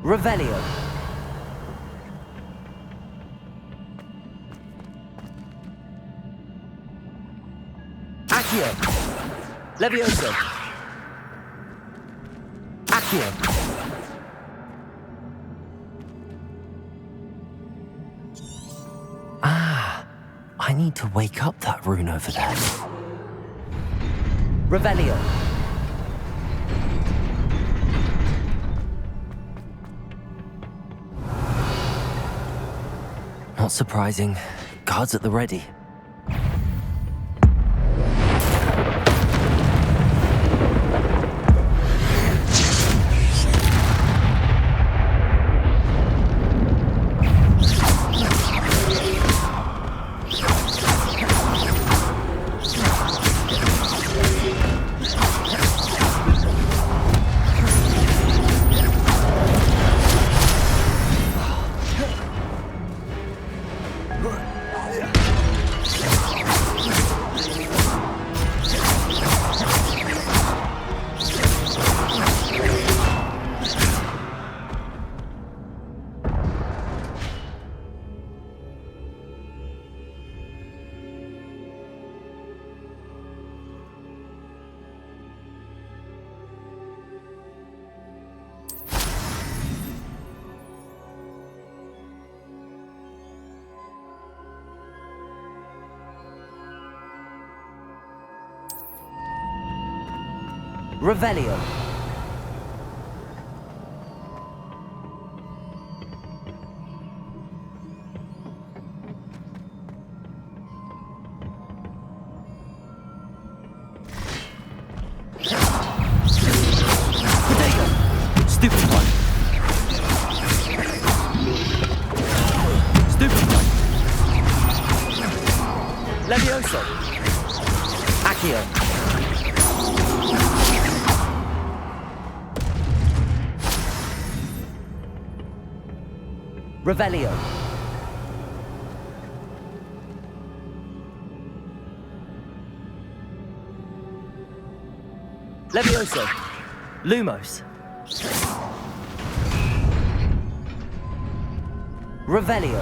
Revelio. Accio. Levioso. Accio. I need to wake up that rune over there. Revelio. Not surprising. Guards at the ready. Revelio. Stupid one. Stupid one. Levioso. Accio. Revelio. Levioso. Lumos. Revelio.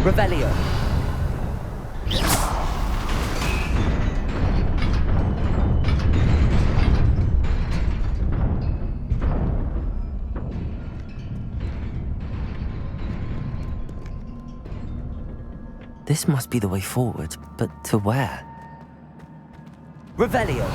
Revelio. This must be the way forward, but to where? Revelio.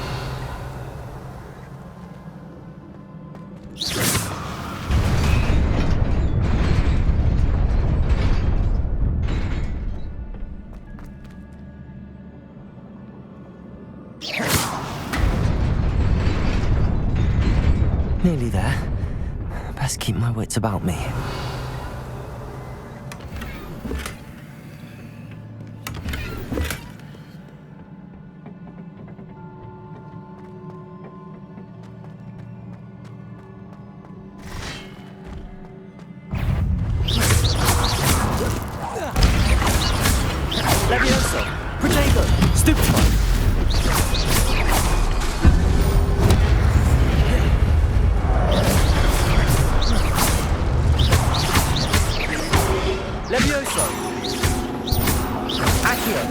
Nearly there. Best keep my wits about me. Levioso. Protego. Stupid one. Levioso. Accio.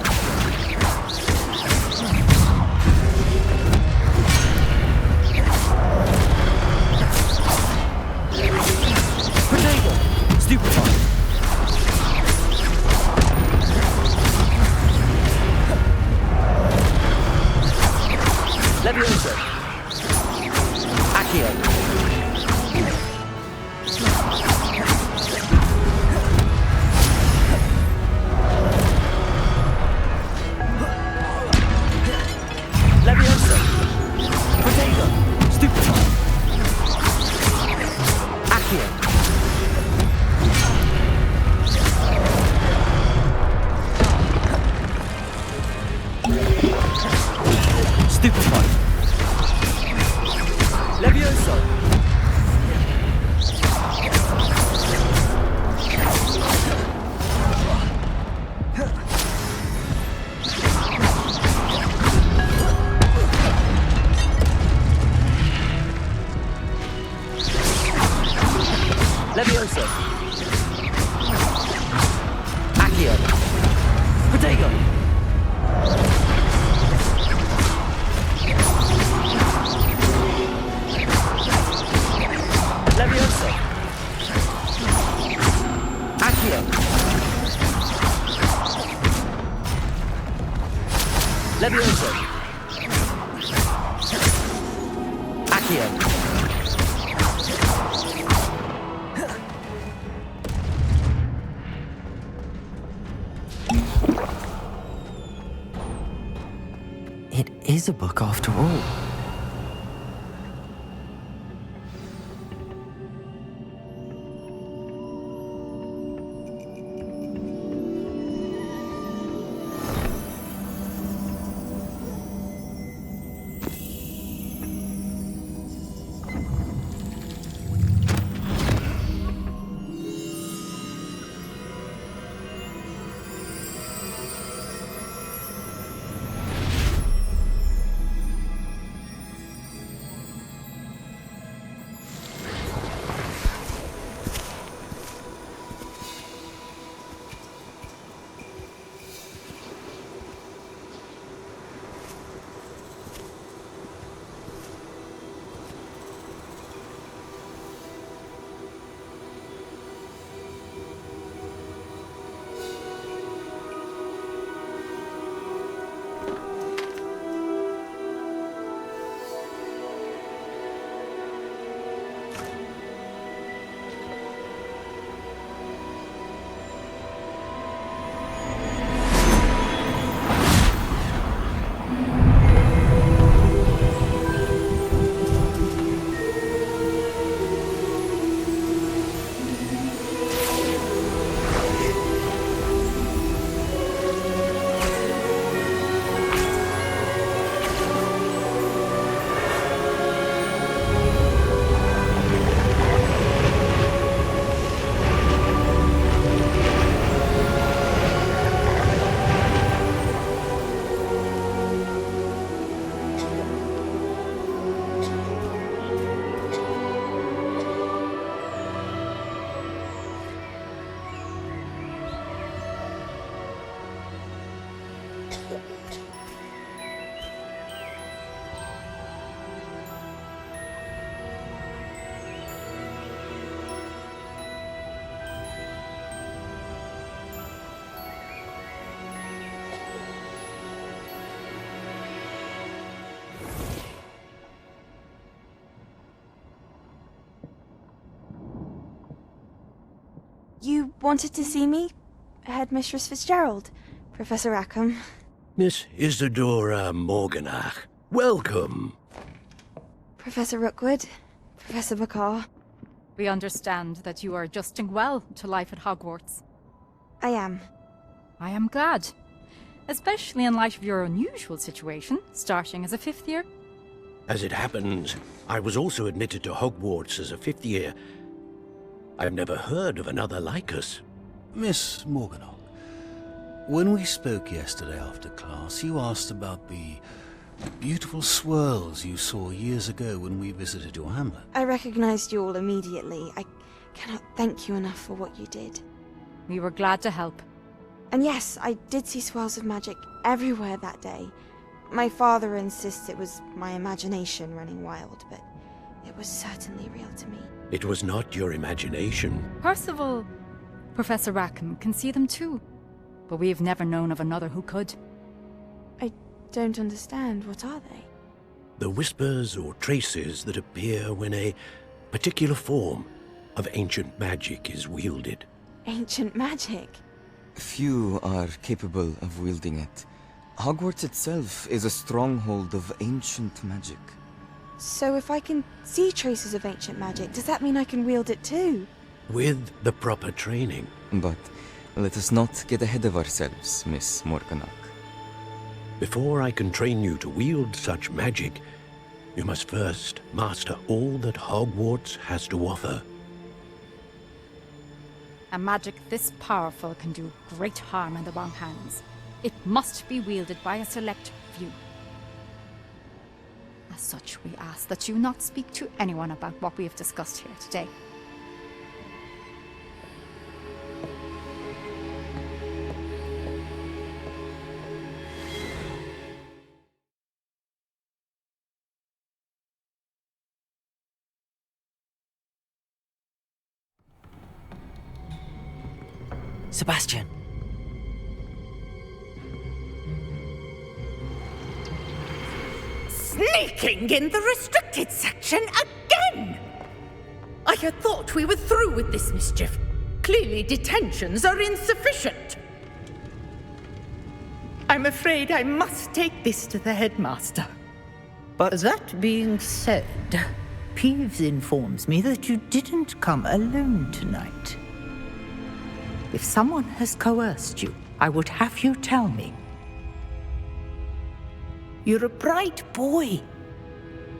Protego. Stupid one. Levioso. Accio. Levioso. Protego. Stupid one. Accio. Stupid one. Levioso. Accio. Protego. Levioso. Accio. Levioso. Accio. It is a book after all. You wanted to see me? Headmistress Fitzgerald? Professor Rackham? Miss Isadora Morganach, welcome. Professor Rookwood? Professor Bakar? We understand that you are adjusting well to life at Hogwarts. I am. I am glad. Especially in light of your unusual situation, starting as a 5th year. As it happens, I was also admitted to Hogwarts as a 5th year. I've never heard of another like us. Miss Morganach, when we spoke yesterday after class, you asked about the beautiful swirls you saw years ago when we visited your hamlet. I recognized you all immediately. I cannot thank you enough for what you did. We were glad to help. And yes, I did see swirls of magic everywhere that day. My father insists it was my imagination running wild, but it was certainly real to me. It was not your imagination. Percival, Professor Rackham can see them too. But we have never known of another who could. I don't understand. What are they? The whispers or traces that appear when a particular form of ancient magic is wielded. Ancient magic? Few are capable of wielding it. Hogwarts itself is a stronghold of ancient magic. So if I can see traces of ancient magic, does that mean I can wield it too? With the proper training. But let us not get ahead of ourselves, Miss Morganach. Before I can train you to wield such magic, you must first master all that Hogwarts has to offer. A magic this powerful can do great harm in the wrong hands. It must be wielded by a select few. As such, we ask that you not speak to anyone about what we have discussed here today. Sebastian. Sneaking in the restricted section again! I had thought we were through with this mischief. Clearly detentions are insufficient. I'm afraid I must take this to the headmaster. But that being said, Peeves informs me that you didn't come alone tonight. If someone has coerced you, I would have you tell me. You're a bright boy.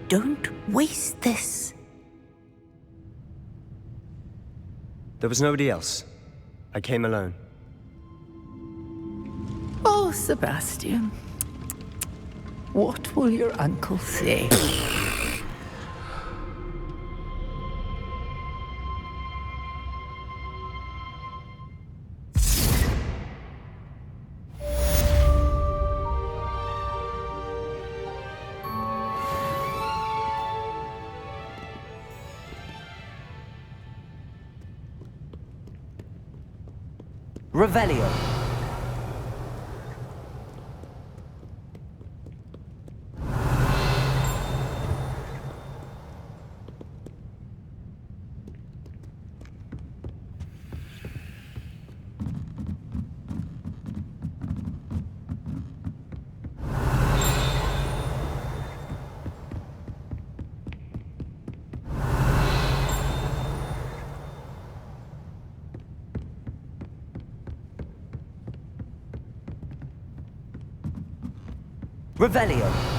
Don't waste this. There was nobody else. I came alone. Oh, Sebastian. What will your uncle say? Revelio. Revelio.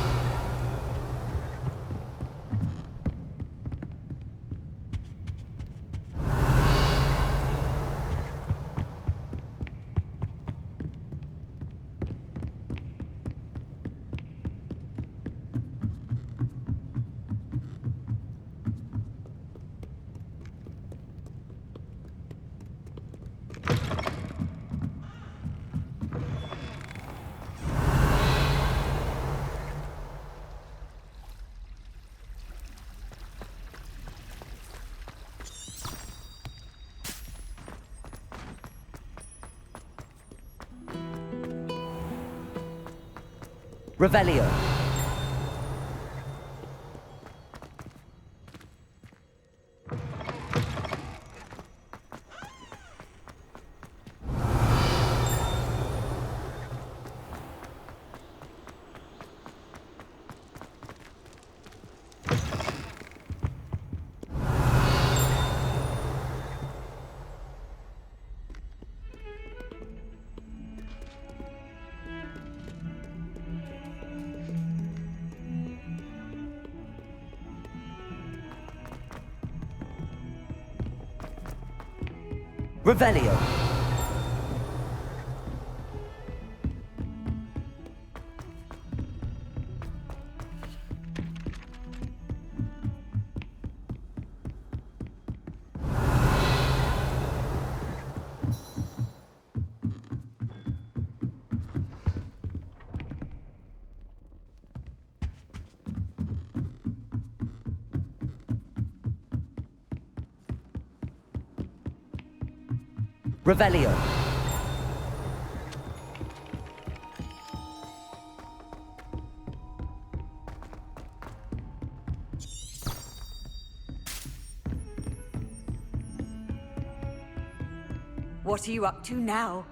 Revelio. Revelio. Revelio. What are you up to now?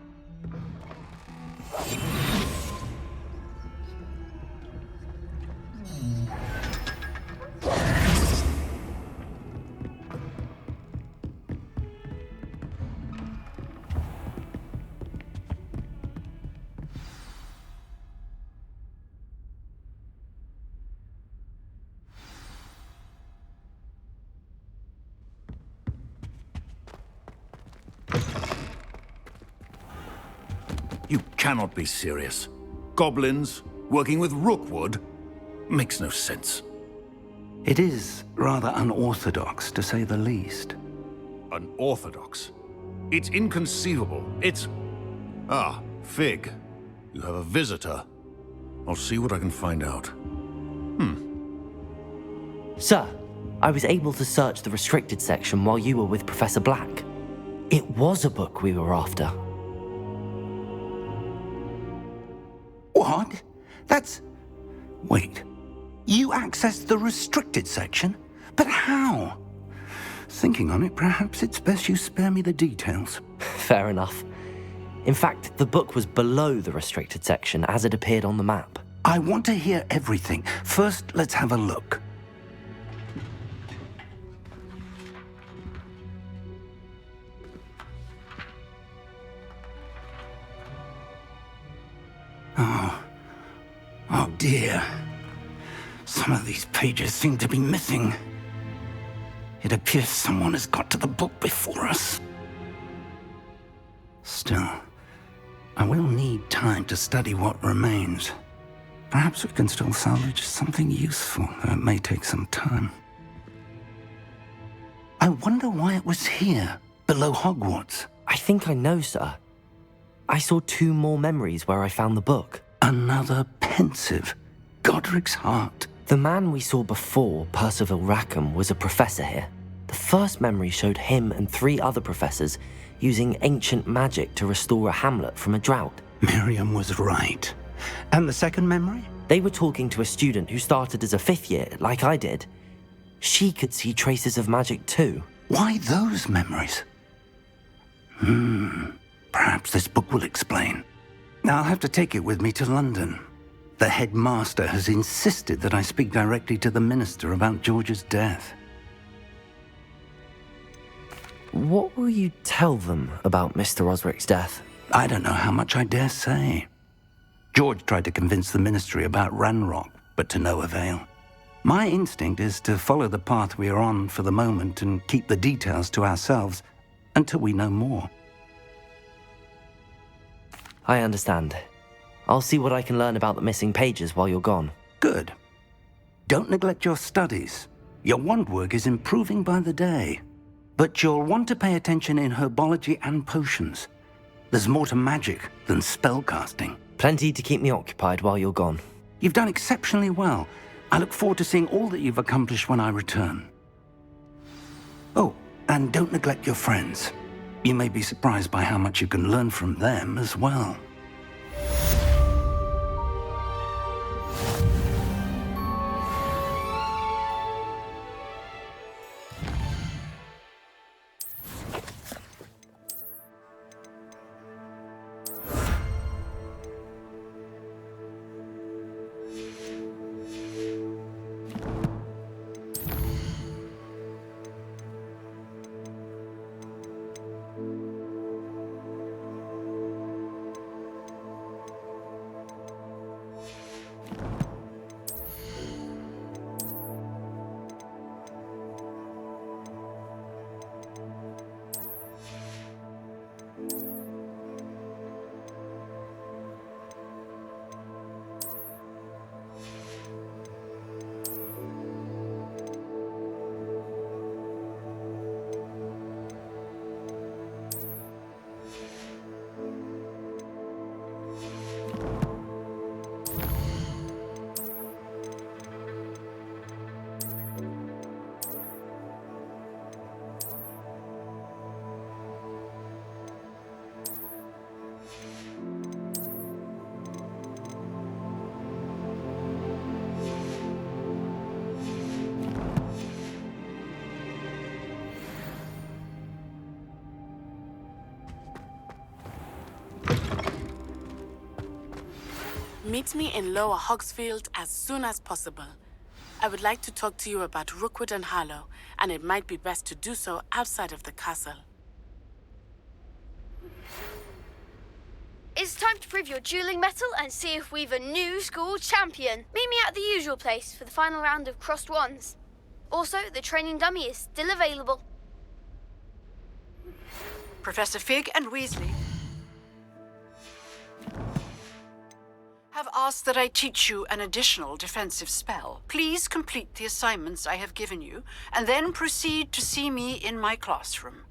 You cannot be serious. Goblins working with Rookwood? Makes no sense. It is rather unorthodox, to say the least. Unorthodox? It's inconceivable. It's... Ah, Fig. You have a visitor. I'll see what I can find out. Sir, I was able to search the restricted section while you were with Professor Black. It was a book we were after. What? That's... Wait. You accessed the restricted section? But how? Thinking on it, perhaps it's best you spare me the details. Fair enough. In fact, the book was below the restricted section as it appeared on the map. I want to hear everything. First, let's have a look. Oh dear. Some of these pages seem to be missing. It appears someone has got to the book before us. Still, I will need time to study what remains. Perhaps we can still salvage something useful, though it may take some time. I wonder why it was here, below Hogwarts. I think I know, sir. I saw 2 more memories where I found the book. Another pensive. Godric's heart. The man we saw before, Percival Rackham, was a professor here. The first memory showed him and 3 other professors using ancient magic to restore a hamlet from a drought. Miriam was right. And the second memory? They were talking to a student who started as a 5th year, like I did. She could see traces of magic too. Why those memories? Perhaps this book will explain. I'll have to take it with me to London. The headmaster has insisted that I speak directly to the minister about George's death. What will you tell them about Mr. Osric's death? I don't know how much I dare say. George tried to convince the ministry about Ranrock, but to no avail. My instinct is to follow the path we are on for the moment and keep the details to ourselves until we know more. I understand. I'll see what I can learn about the missing pages while you're gone. Good. Don't neglect your studies. Your wand work is improving by the day. But you'll want to pay attention in herbology and potions. There's more to magic than spellcasting. Plenty to keep me occupied while you're gone. You've done exceptionally well. I look forward to seeing all that you've accomplished when I return. Oh, and don't neglect your friends. You may be surprised by how much you can learn from them as well. Meet me in Lower Hogsfield as soon as possible. I would like to talk to you about Rookwood and Harlow, and it might be best to do so outside of the castle. It's time to prove your dueling mettle and see if we've a new school champion. Meet me at the usual place for the final round of crossed wands. Also, the training dummy is still available. Professor Fig and Weasley have asked that I teach you an additional defensive spell. Please complete the assignments I have given you, and then proceed to see me in my classroom.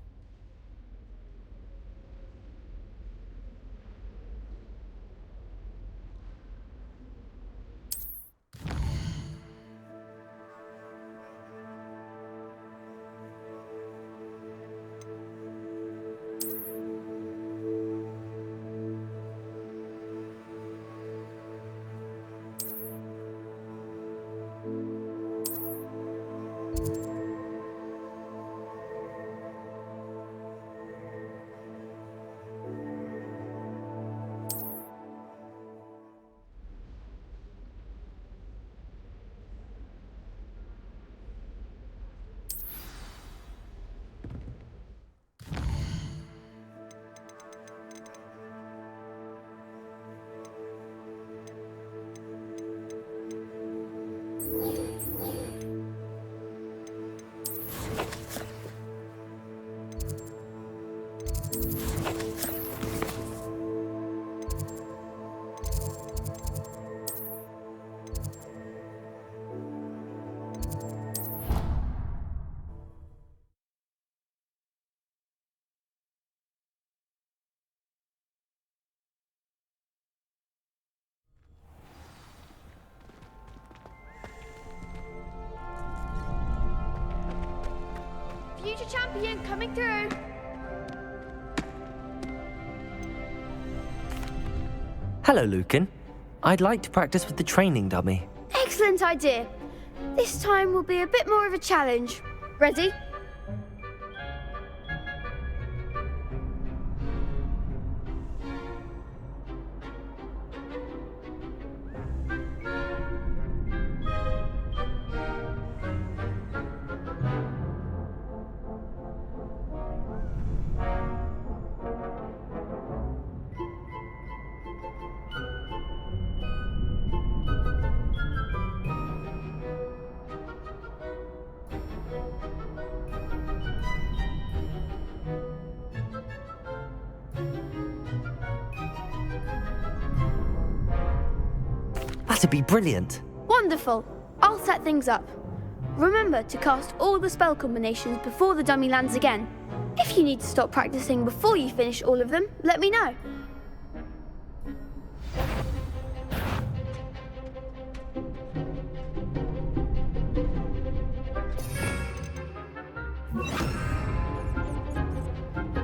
Champion coming through. Hello, Lucan. I'd like to practice with the training dummy. Excellent idea. This time will be a bit more of a challenge. Ready? That'd be brilliant. Wonderful. I'll set things up. Remember to cast all the spell combinations before the dummy lands again. If you need to stop practicing before you finish all of them, let me know.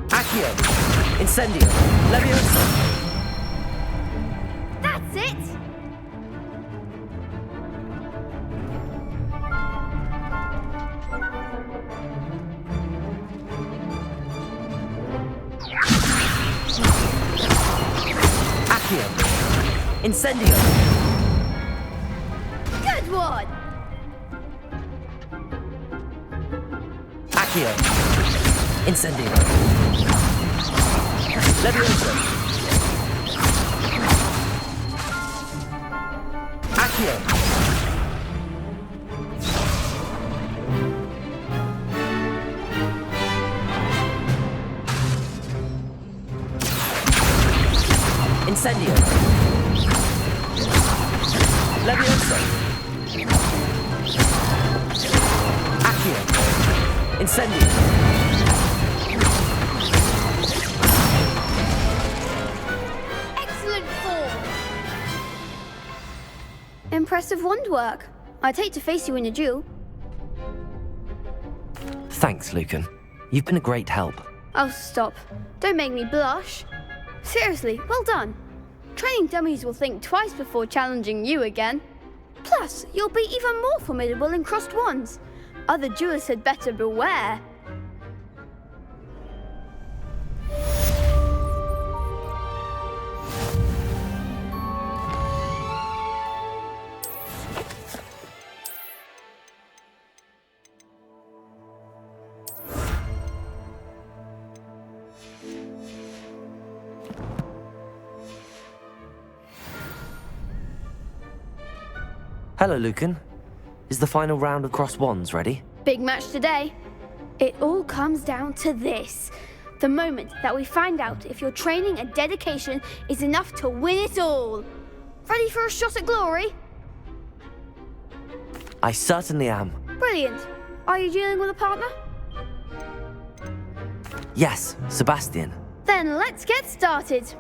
Accio! Incendio! Leviosa! That's it! Accio! Incendio! Good one! Accio! Incendio! Leviosa! Accio! Incendio! Leviosa! Accio! Incendio! Excellent form! Impressive wand work. I'd hate to face you in a duel. Thanks, Lucan. You've been a great help. Oh, stop. Don't make me blush. Seriously, well done. Training dummies will think twice before challenging you again. Plus, you'll be even more formidable in crossed wands. Other duelists had better beware. Hello, Lucan. Is the final round of crossed wands ready? Big match today. It all comes down to this. The moment that we find out if your training and dedication is enough to win it all. Ready for a shot at glory? I certainly am. Brilliant. Are you dealing with a partner? Yes, Sebastian. Then let's get started.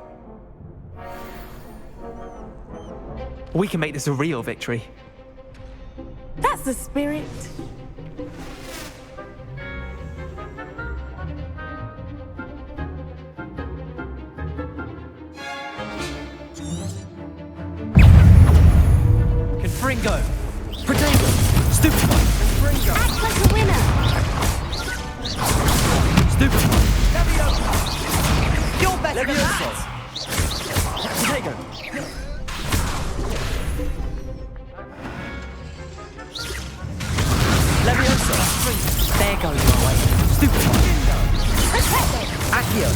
We can make this a real victory. That's the spirit. Confringo! Protego! Stupefy! Confringo! Act like a winner! Stupefy! Leviosa! You're better than that! Protego! Leviosa! There goes your way. Stupefy! Accio!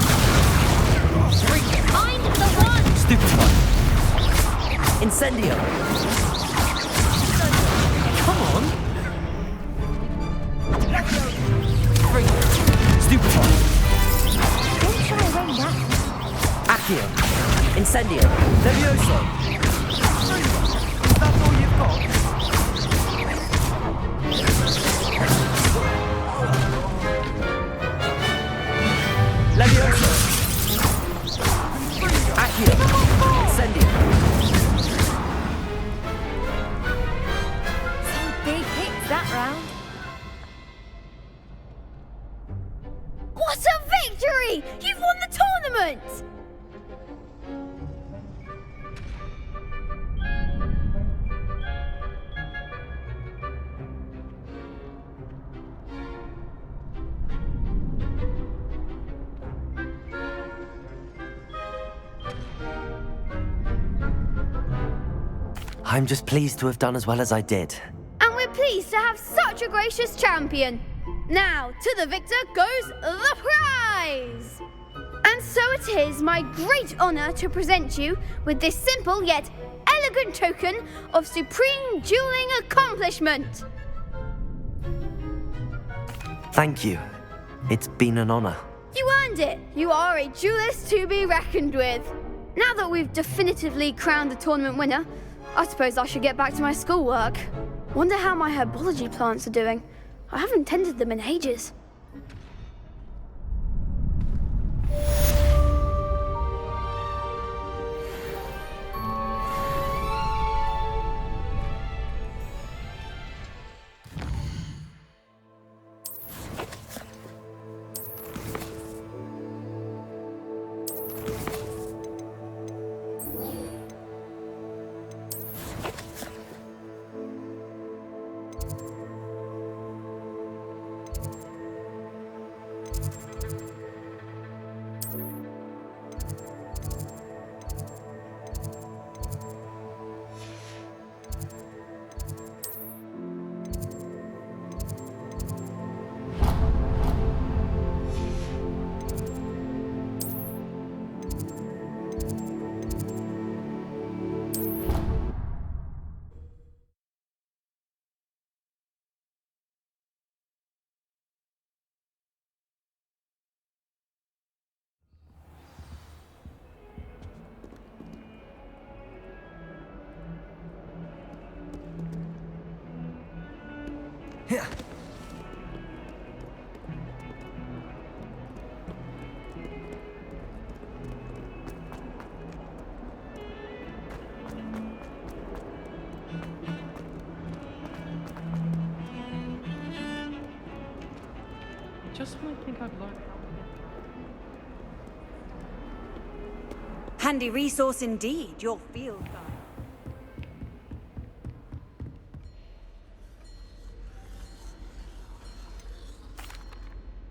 Mind the one! Stupefy! Incendio! Come on! Stupefy! Don't try to rain that. Accio! Incendio! Leviosa! Is that all you've got? Leviosa! Accio! Incendio! Some big hits that round. Harry! You've won the tournament! I'm just pleased to have done as well as I did. And we're pleased to have such a gracious champion. Now, to the victor goes the prize! And so it is my great honour to present you with this simple yet elegant token of supreme dueling accomplishment. Thank you. It's been an honour. You earned it. You are a duelist to be reckoned with. Now that we've definitively crowned the tournament winner, I suppose I should get back to my schoolwork. Wonder how my herbology plants are doing. I haven't tended them in ages. Here. Just when I think I've learned. Handy resource indeed, your field guide.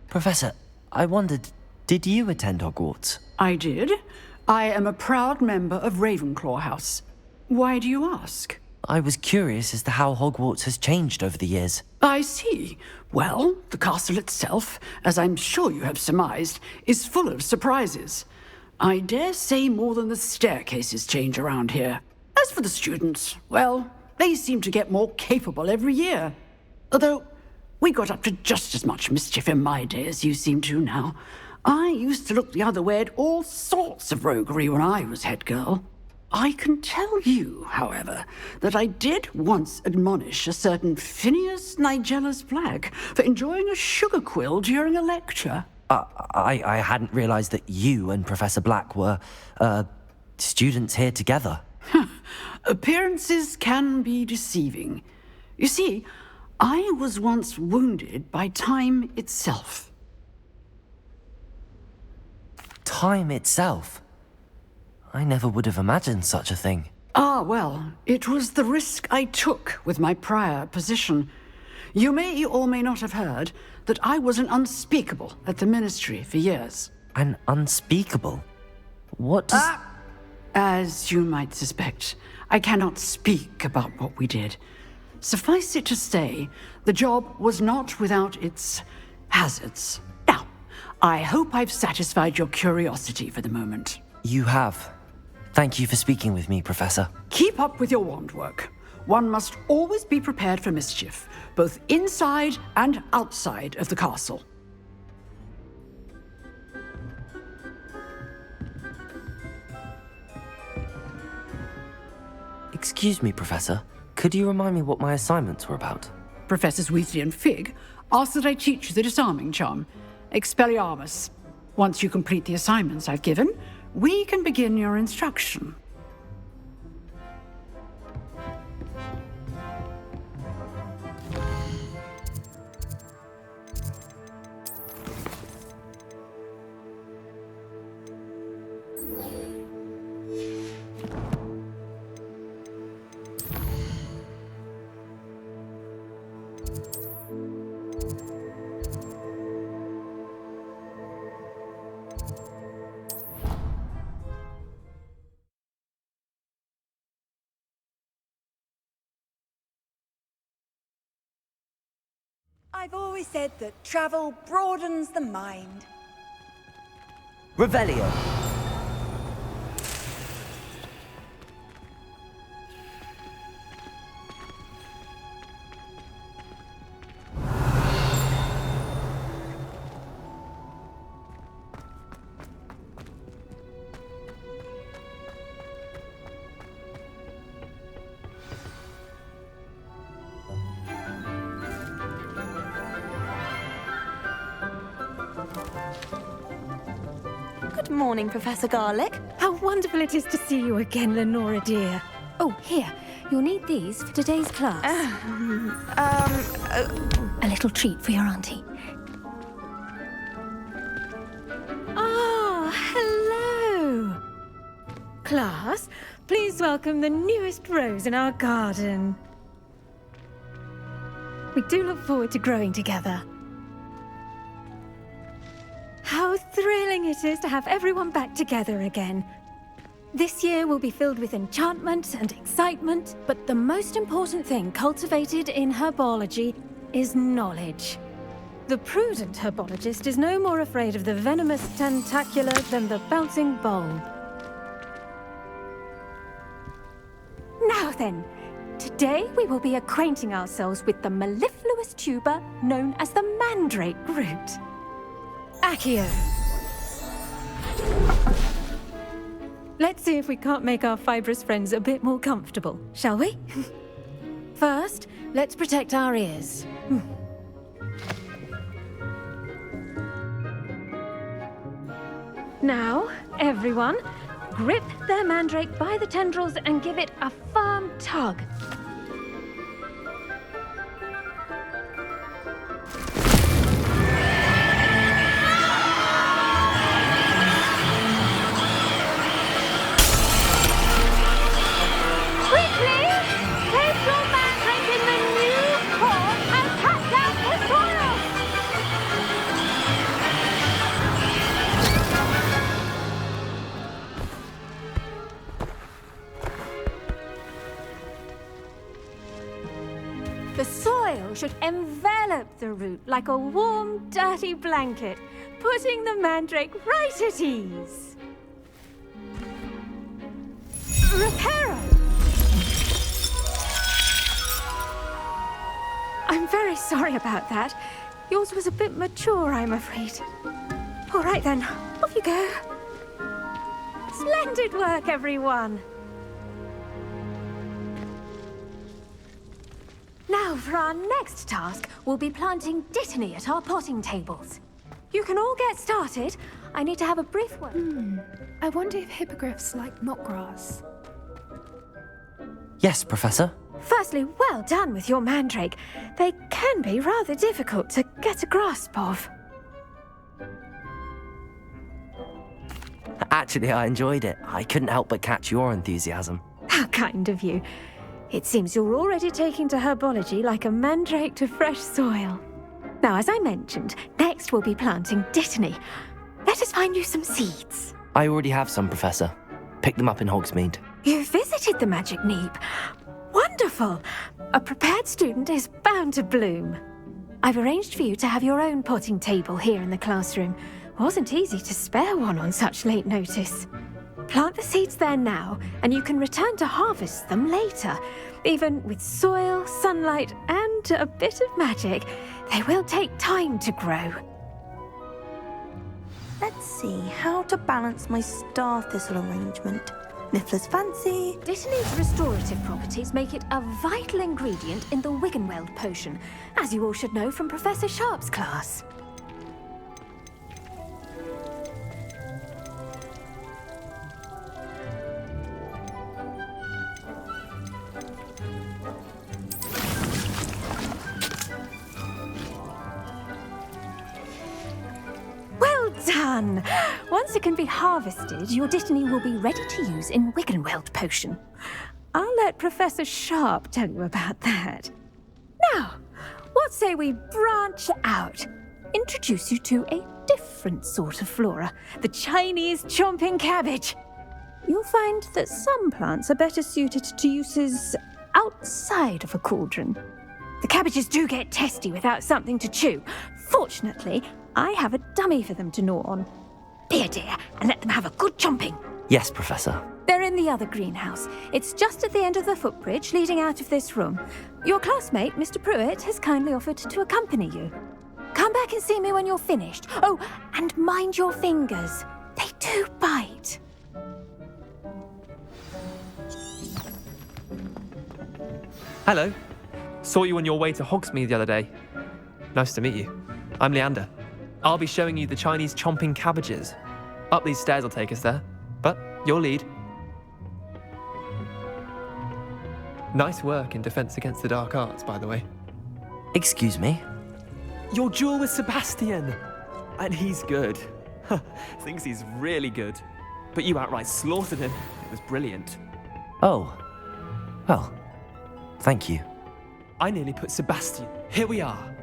Professor, I wondered, did you attend Hogwarts? I did. I am a proud member of Ravenclaw House. Why do you ask? I was curious as to how Hogwarts has changed over the years. I see. Well, the castle itself, as I'm sure you have surmised, is full of surprises. I dare say more than the staircases change around here. As for the students, well, they seem to get more capable every year. Although, we got up to just as much mischief in my day as you seem to now. I used to look the other way at all sorts of roguery when I was head girl. I can tell you, however, that I did once admonish a certain Phineas Nigellus Black for enjoying a sugar quill during a lecture. I hadn't realised that you and Professor Black were, students here together. Appearances can be deceiving. You see, I was once wounded by time itself. Time itself? I never would have imagined such a thing. Ah, well, it was the risk I took with my prior position. You may or may not have heard that I was an unspeakable at the Ministry for years. An unspeakable? What does... As you might suspect, I cannot speak about what we did. Suffice it to say, the job was not without its hazards. Now, I hope I've satisfied your curiosity for the moment. You have. Thank you for speaking with me, Professor. Keep up with your wand work. One must always be prepared for mischief, both inside and outside of the castle. Excuse me, Professor. Could you remind me what my assignments were about? Professors Weasley and Fig asked that I teach you the disarming charm, Expelliarmus. Once you complete the assignments I've given, we can begin your instruction. I've always said that travel broadens the mind. Revelio. Good morning, Professor Garlick. How wonderful it is to see you again, Lenora dear. Oh, here. You'll need these for today's class. A little treat for your auntie. Ah, hello. Class, please welcome the newest rose in our garden. We do look forward to growing together. How thrilling it is to have everyone back together again. This year will be filled with enchantment and excitement, but the most important thing cultivated in herbology is knowledge. The prudent herbologist is no more afraid of the venomous tentacula than the bouncing bulb. Now then, today we will be acquainting ourselves with the mellifluous tuber known as the mandrake root. Accio. Let's see if we can't make our fibrous friends a bit more comfortable, shall we? First, let's protect our ears. Now, everyone, grip their mandrake by the tendrils and give it a firm tug. The soil should envelop the root like a warm, dirty blanket, putting the mandrake right at ease. Reparo! I'm very sorry about that. Yours was a bit mature, I'm afraid. All right then, off you go. Splendid work, everyone. Now, for our next task, we'll be planting dittany at our potting tables. You can all get started. I need to have a brief word. I wonder if hippogriffs like knotgrass. Yes, Professor. Firstly, well done with your mandrake. They can be rather difficult to get a grasp of. Actually, I enjoyed it. I couldn't help but catch your enthusiasm. How kind of you. It seems you're already taking to herbology like a mandrake to fresh soil. Now, as I mentioned, next we'll be planting dittany. Let us find you some seeds. I already have some, Professor. Picked them up in Hogsmeade. You visited the Magic Neep. Wonderful! A prepared student is bound to bloom. I've arranged for you to have your own potting table here in the classroom. Wasn't easy to spare one on such late notice. Plant the seeds there now, and you can return to harvest them later. Even with soil, sunlight, and a bit of magic, they will take time to grow. Let's see how to balance my star thistle arrangement. Niffler's fancy. Dittany's restorative properties make it a vital ingredient in the Wiggenweld potion, as you all should know from Professor Sharp's class. Done! Once it can be harvested, your dittany will be ready to use in Wiggenweld potion. I'll let Professor Sharp tell you about that. Now, what say we branch out? Introduce you to a different sort of flora, the Chinese chomping cabbage. You'll find that some plants are better suited to uses outside of a cauldron. The cabbages do get testy without something to chew. Fortunately, I have a dummy for them to gnaw on. Be a dear and let them have a good chomping. Yes, Professor. They're in the other greenhouse. It's just at the end of the footbridge leading out of this room. Your classmate, Mr. Pruitt, has kindly offered to accompany you. Come back and see me when you're finished. Oh, and mind your fingers. They do bite. Hello. Saw you on your way to Hogsmeade the other day. Nice to meet you. I'm Leander. I'll be showing you the Chinese chomping cabbages. Up these stairs will take us there, but your lead. Nice work in Defense Against the Dark Arts, by the way. Excuse me? Your duel with Sebastian! And he's good. Thinks he's really good. But you outright slaughtered him. It was brilliant. Oh. Well, thank you. I nearly put Sebastian. Here we are.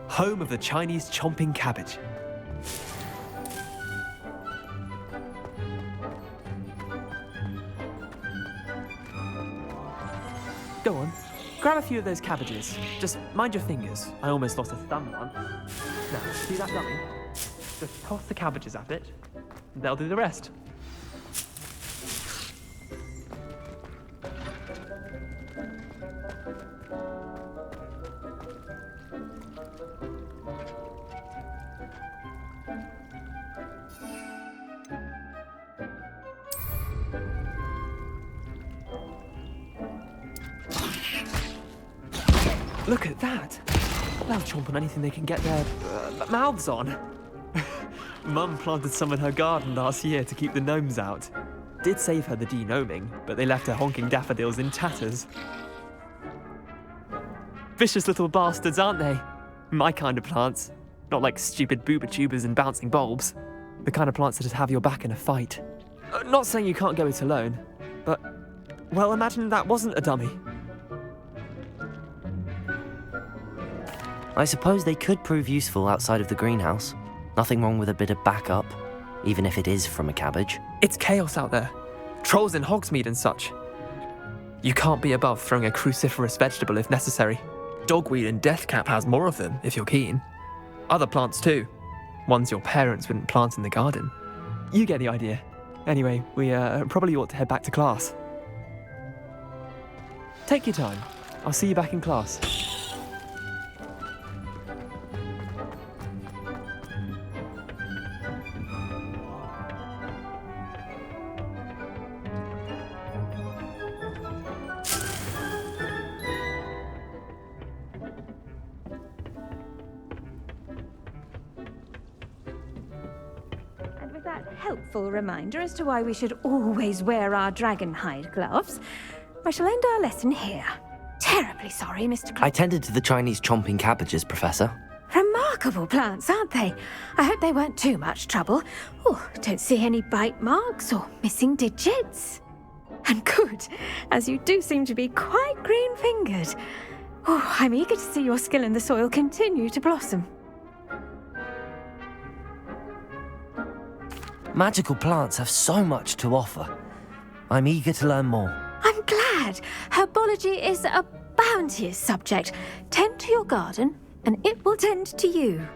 Home of the Chinese chomping cabbage. Go on. Grab a few of those cabbages. Just mind your fingers. I almost lost a thumb once. Now, see that dummy? Just toss the cabbages at it. They'll do the rest. Look at that! They'll chomp on anything they can get their mouths on. Mum planted some in her garden last year to keep the gnomes out. Did save her the de-gnoming, but they left her honking daffodils in tatters. Vicious little bastards, aren't they? My kind of plants. Not like stupid booba tubers and bouncing bulbs. The kind of plants that'd have your back in a fight. Not saying you can't go it alone, but, well, imagine that wasn't a dummy. I suppose they could prove useful outside of the greenhouse. Nothing wrong with a bit of backup, even if it is from a cabbage. It's chaos out there. Trolls in Hogsmeade and such. You can't be above throwing a cruciferous vegetable if necessary. Dogweed and deathcap has more of them, if you're keen. Other plants too. Ones your parents wouldn't plant in the garden. You get the idea. Anyway, we probably ought to head back to class. Take your time. I'll see you back in class. Helpful reminder as to why we should always wear our dragon hide gloves, I shall end our lesson here. Terribly sorry, Mr. I tended to the Chinese chomping cabbages, Professor. Remarkable plants, aren't they? I hope they weren't too much trouble. Oh, don't see any bite marks or missing digits. And good, as you do seem to be quite green-fingered. Oh, I'm eager to see your skill in the soil continue to blossom. Magical plants have so much to offer. I'm eager to learn more. I'm glad. Herbology is a bounteous subject. Tend to your garden, and it will tend to you.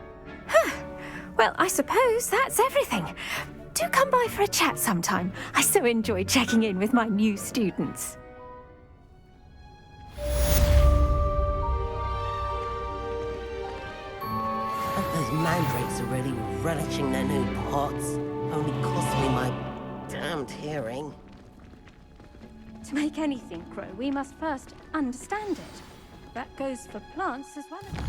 Well, I suppose that's everything. Do come by for a chat sometime. I so enjoy checking in with my new students. Those mandrakes are really relishing their new pots. Only cost me my damned hearing. To make anything grow, we must first understand it. That goes for plants as well as...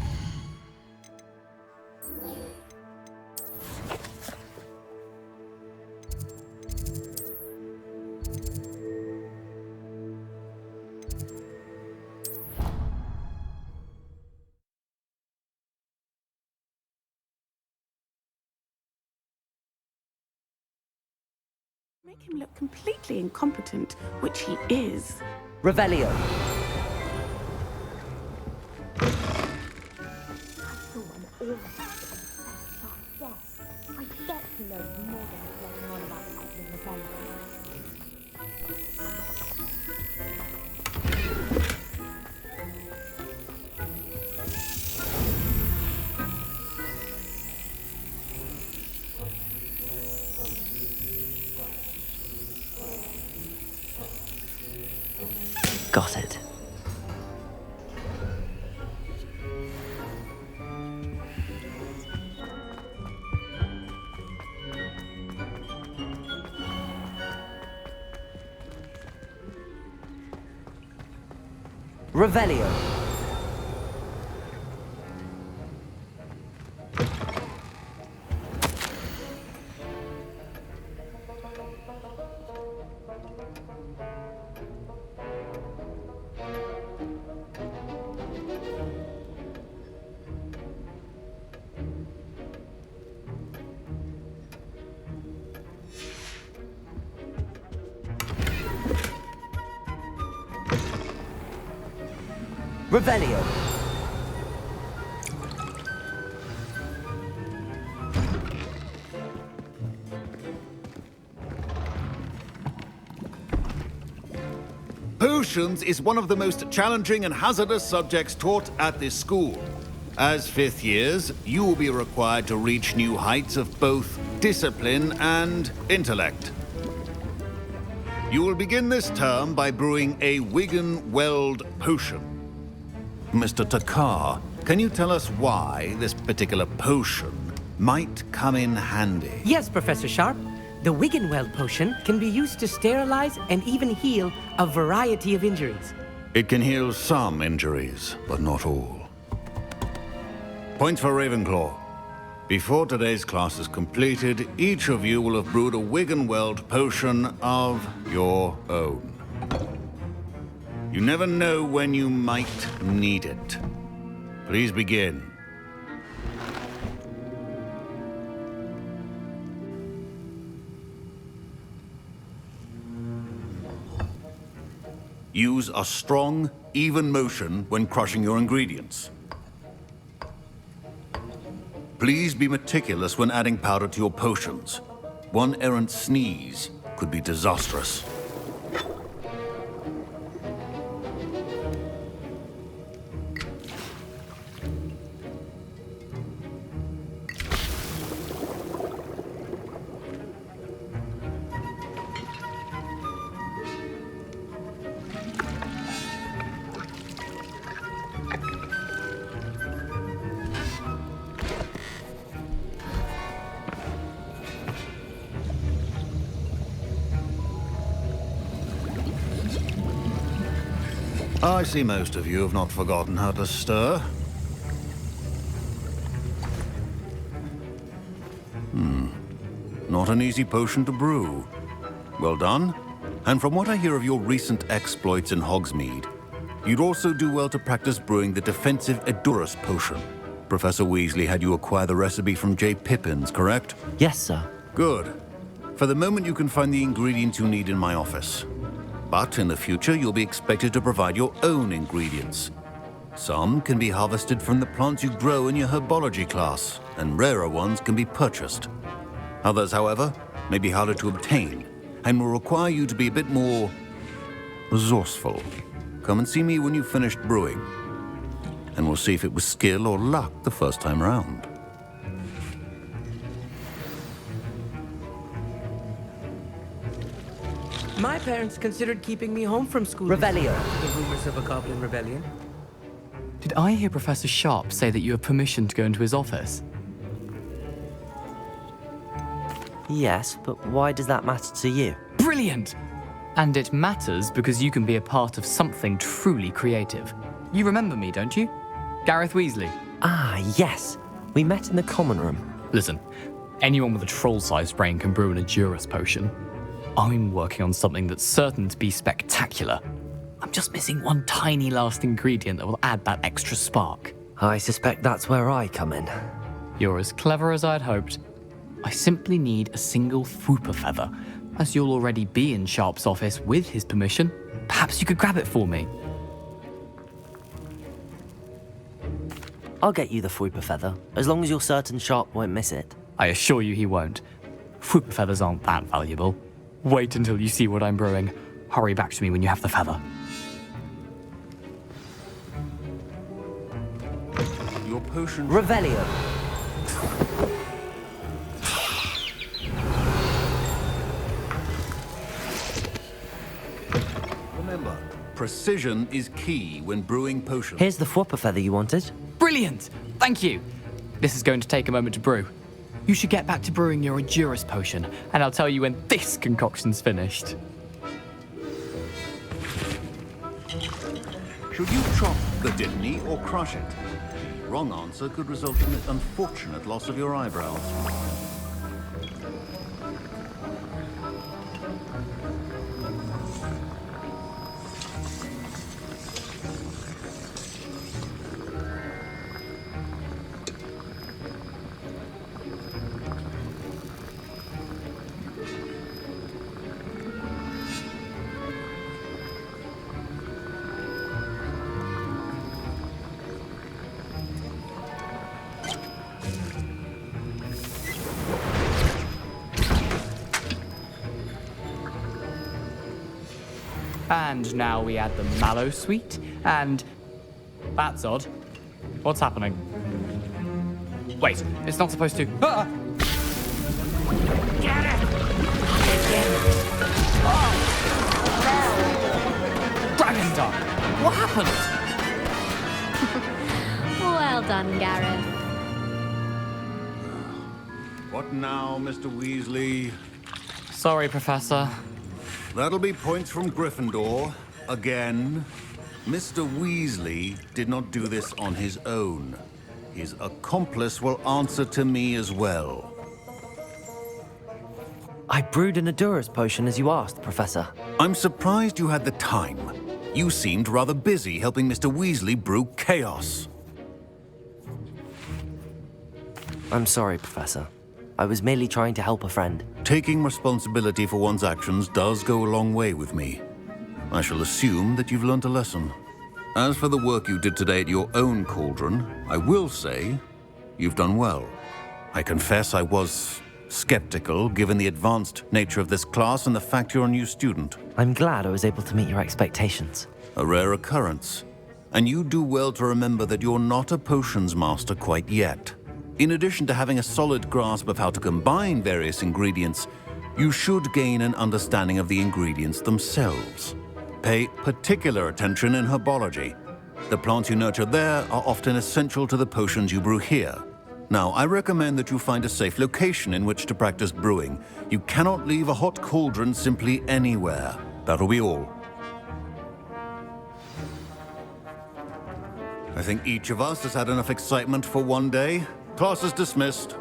Make him look completely incompetent, which he is. Revelio. I bet he knows more than he's letting on about the rebellion. Revelio. Revelio. Potions is one of the most challenging and hazardous subjects taught at this school. As fifth years, you will be required to reach new heights of both discipline and intellect. You will begin this term by brewing a Wigan-Weld potion. Mr. Takar, can you tell us why this particular potion might come in handy? Yes, Professor Sharp. The Wigan-Weld potion can be used to sterilize and even heal a variety of injuries. It can heal some injuries, but not all. Points for Ravenclaw. Before today's class is completed, each of you will have brewed a Wigan-Weld potion of your own. You never know when you might need it. Please begin. Use a strong, even motion when crushing your ingredients. Please be meticulous when adding powder to your potions. One errant sneeze could be disastrous. I see most of you have not forgotten how to stir. Not an easy potion to brew. Well done. And from what I hear of your recent exploits in Hogsmeade, you'd also do well to practice brewing the defensive Edurus potion. Professor Weasley had you acquire the recipe from J. Pippins, correct? Yes, sir. Good. For the moment, you can find the ingredients you need in my office. But in the future, you'll be expected to provide your own ingredients. Some can be harvested from the plants you grow in your herbology class, and rarer ones can be purchased. Others, however, may be harder to obtain, and will require you to be a bit more resourceful. Come and see me when you've finished brewing, and we'll see if it was skill or luck the first time round. My parents considered keeping me home from school. Revelio. The rumors of a goblin rebellion. Did I hear Professor Sharp say that you have permission to go into his office? Yes, but why does that matter to you? Brilliant! And it matters because you can be a part of something truly creative. You remember me, don't you? Gareth Weasley. Ah, yes. We met in the common room. Listen, anyone with a troll-sized brain can brew an Edurus potion. I'm working on something that's certain to be spectacular. I'm just missing one tiny last ingredient that will add that extra spark. I suspect that's where I come in. You're as clever as I'd hoped. I simply need a single Fwooper feather. As you'll already be in Sharp's office with his permission, perhaps you could grab it for me. I'll get you the Fwooper feather, as long as you're certain Sharp won't miss it. I assure you he won't. Fwooper feathers aren't that valuable. Wait until you see what I'm brewing. Hurry back to me when you have the feather. Your potion... Revelio. Remember, precision is key when brewing potions. Here's the Fwooper feather you wanted. Brilliant! Thank you! This is going to take a moment to brew. You should get back to brewing your Edurus potion, and I'll tell you when this concoction's finished. Should you chop the Dittany or crush it? Wrong answer could result in the unfortunate loss of your eyebrows. And now we add the mallow sweet, and... That's odd. What's happening? Wait, it's not supposed to... Ah! Get it! Oh! Dragon Dog! What happened? Well done, Gareth. What now, Mr. Weasley? Sorry, Professor. That'll be points from Gryffindor. Again. Mr. Weasley did not do this on his own. His accomplice will answer to me as well. I brewed an Adurus potion as you asked, Professor. I'm surprised you had the time. You seemed rather busy helping Mr. Weasley brew chaos. I'm sorry, Professor. I was merely trying to help a friend. Taking responsibility for one's actions does go a long way with me. I shall assume that you've learnt a lesson. As for the work you did today at your own cauldron, I will say you've done well. I confess I was skeptical, given the advanced nature of this class and the fact you're a new student. I'm glad I was able to meet your expectations. A rare occurrence. And you do well to remember that you're not a potions master quite yet. In addition to having a solid grasp of how to combine various ingredients, you should gain an understanding of the ingredients themselves. Pay particular attention in herbology. The plants you nurture there are often essential to the potions you brew here. Now, I recommend that you find a safe location in which to practice brewing. You cannot leave a hot cauldron simply anywhere. That'll be all. I think each of us has had enough excitement for one day. Class is dismissed.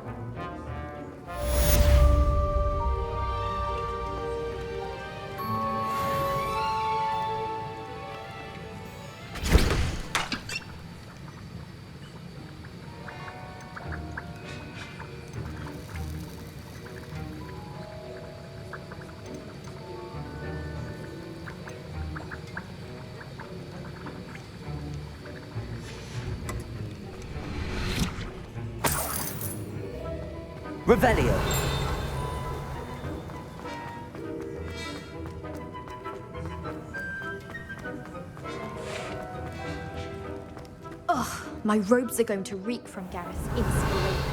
Revelio. Ugh, my robes are going to reek from Gareth's inspiration.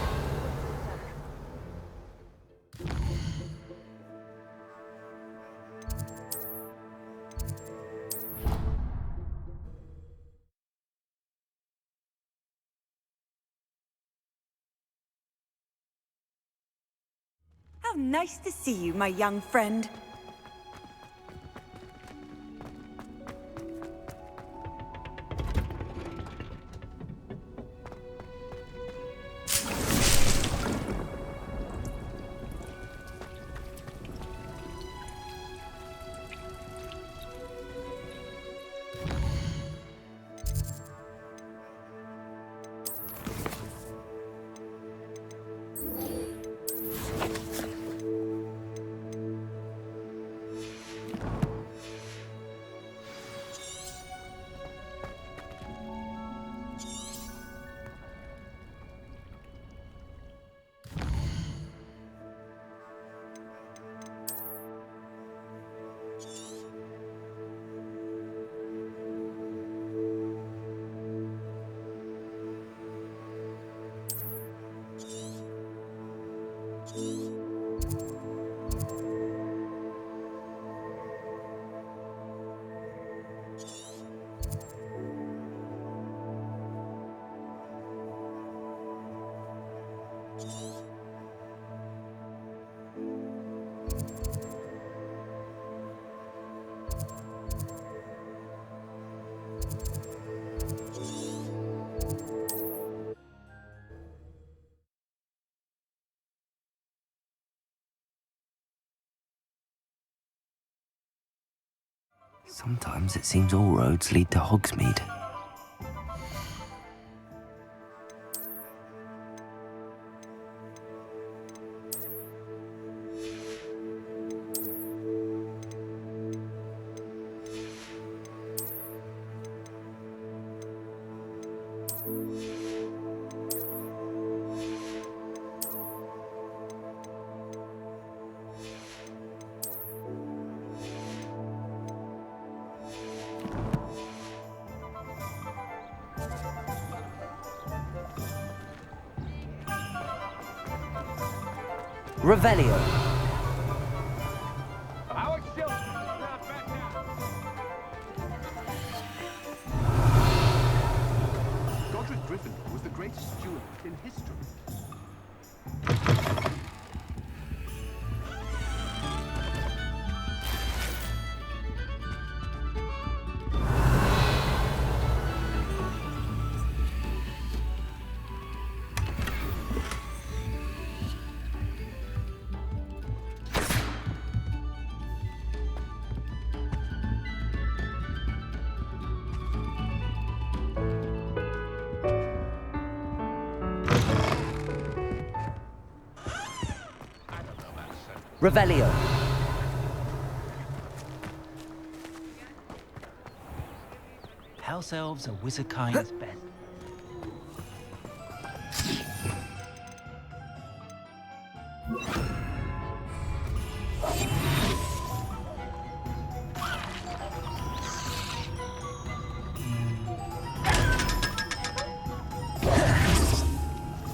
How nice to see you, my young friend. Sometimes it seems all roads lead to Hogsmeade. Revelio. Godric Gryffindor was the greatest steward in history. Revelio. House elves are wizardkind's best.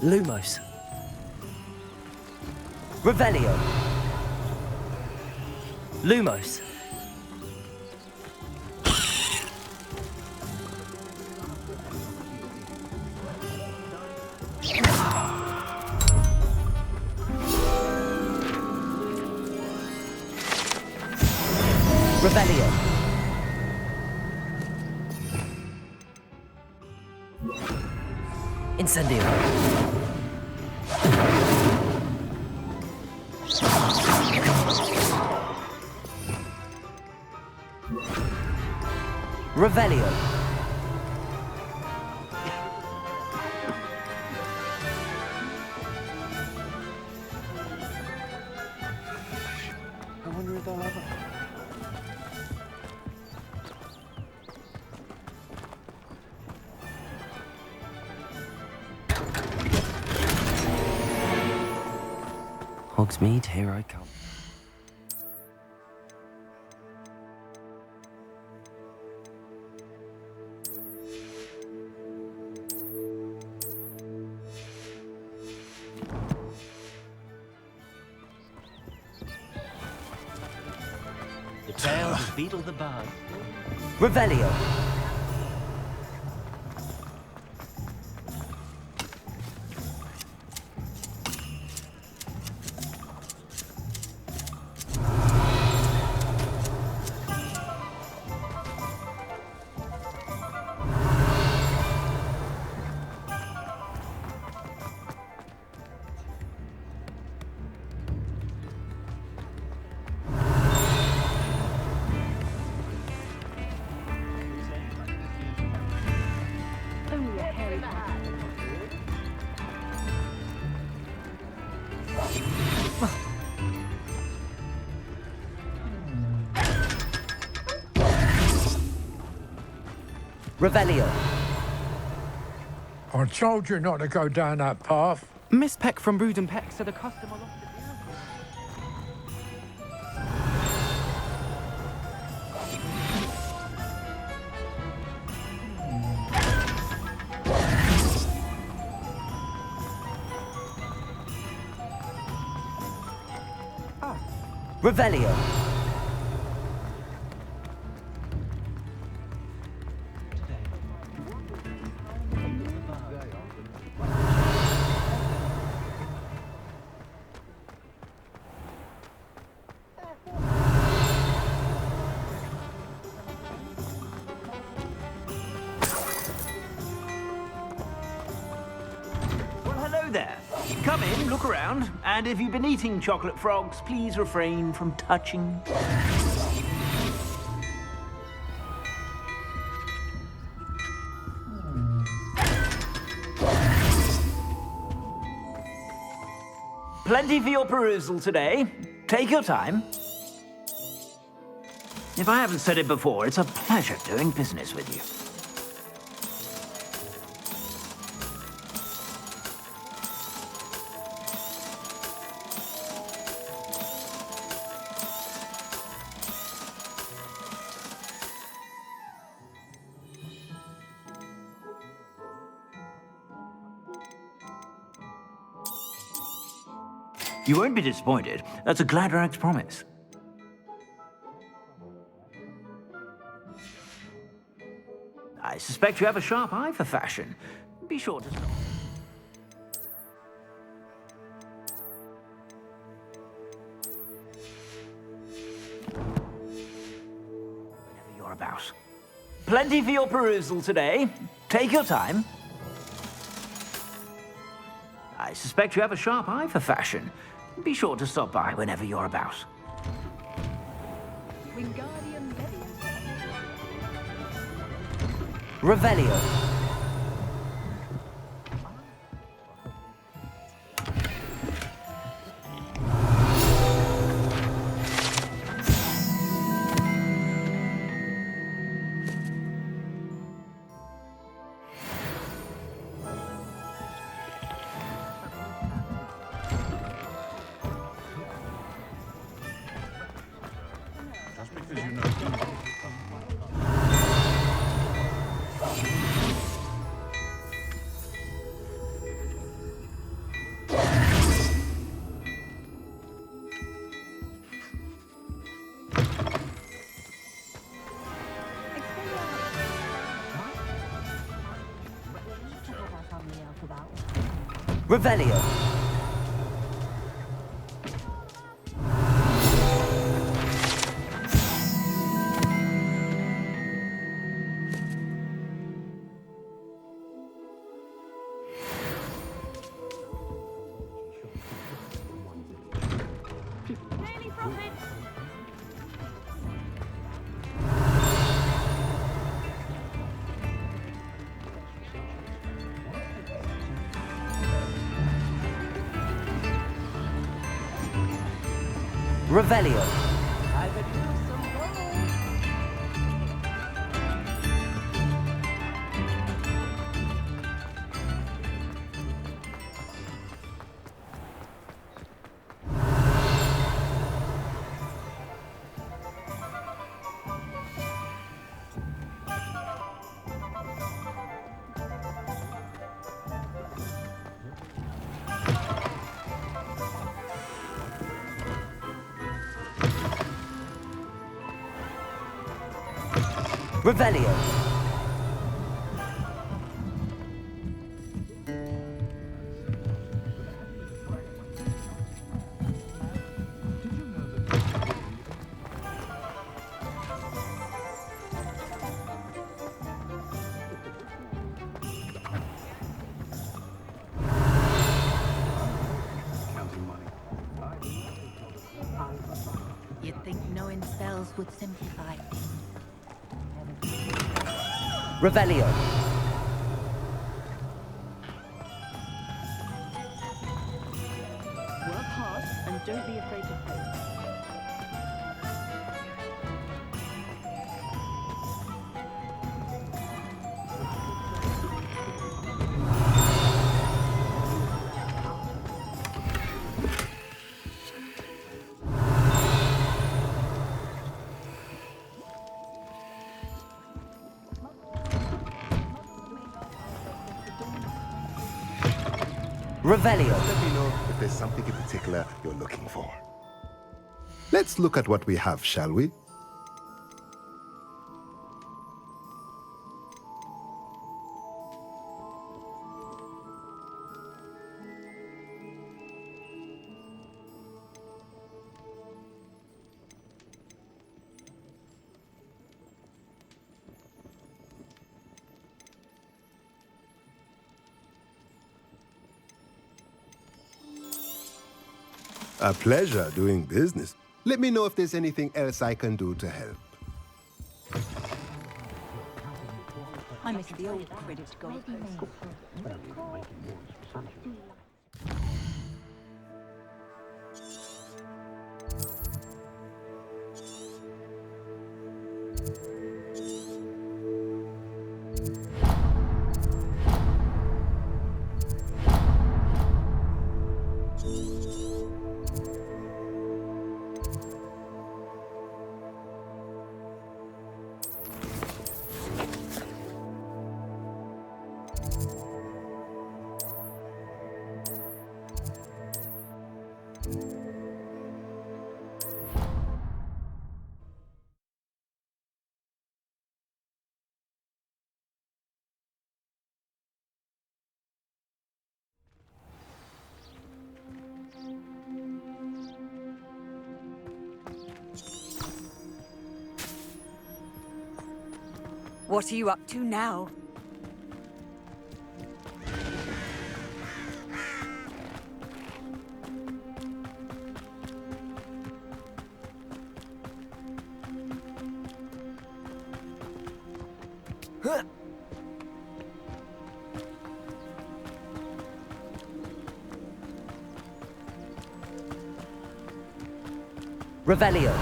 Lumos. Revelio. Lumos. Revelio. Incendio. Revelio. I wonder if they'll ever. Hogsmeade, here I come. The tales of Beetle the Bard. Revelio. Revelio. I told you not to go down that path. Miss Peck from Brood and Peck said a customer lost it. Revelio. Come in, look around, and if you've been eating chocolate frogs, please refrain from touching. Plenty for your perusal today. Take your time. If I haven't said it before, it's a pleasure doing business with you. You won't be disappointed. That's a Gladrag's promise. I suspect you have a sharp eye for fashion. Be sure to stop. Whenever you're about. Plenty for your perusal today. Take your time. I suspect you have a sharp eye for fashion. Be sure to stop by whenever you're about. Revelio. Revelio. Revelio. Revelio. You'd think knowing spells would simplify things. Revelio. Work hard and don't be afraid to fail. Revelio. Let me know if there's something in particular you're looking for. Let's look at what we have, shall we? A pleasure doing business. Let me know if there's anything else I can do to help. I miss the old credit goalpost. What are you up to now? Revelio.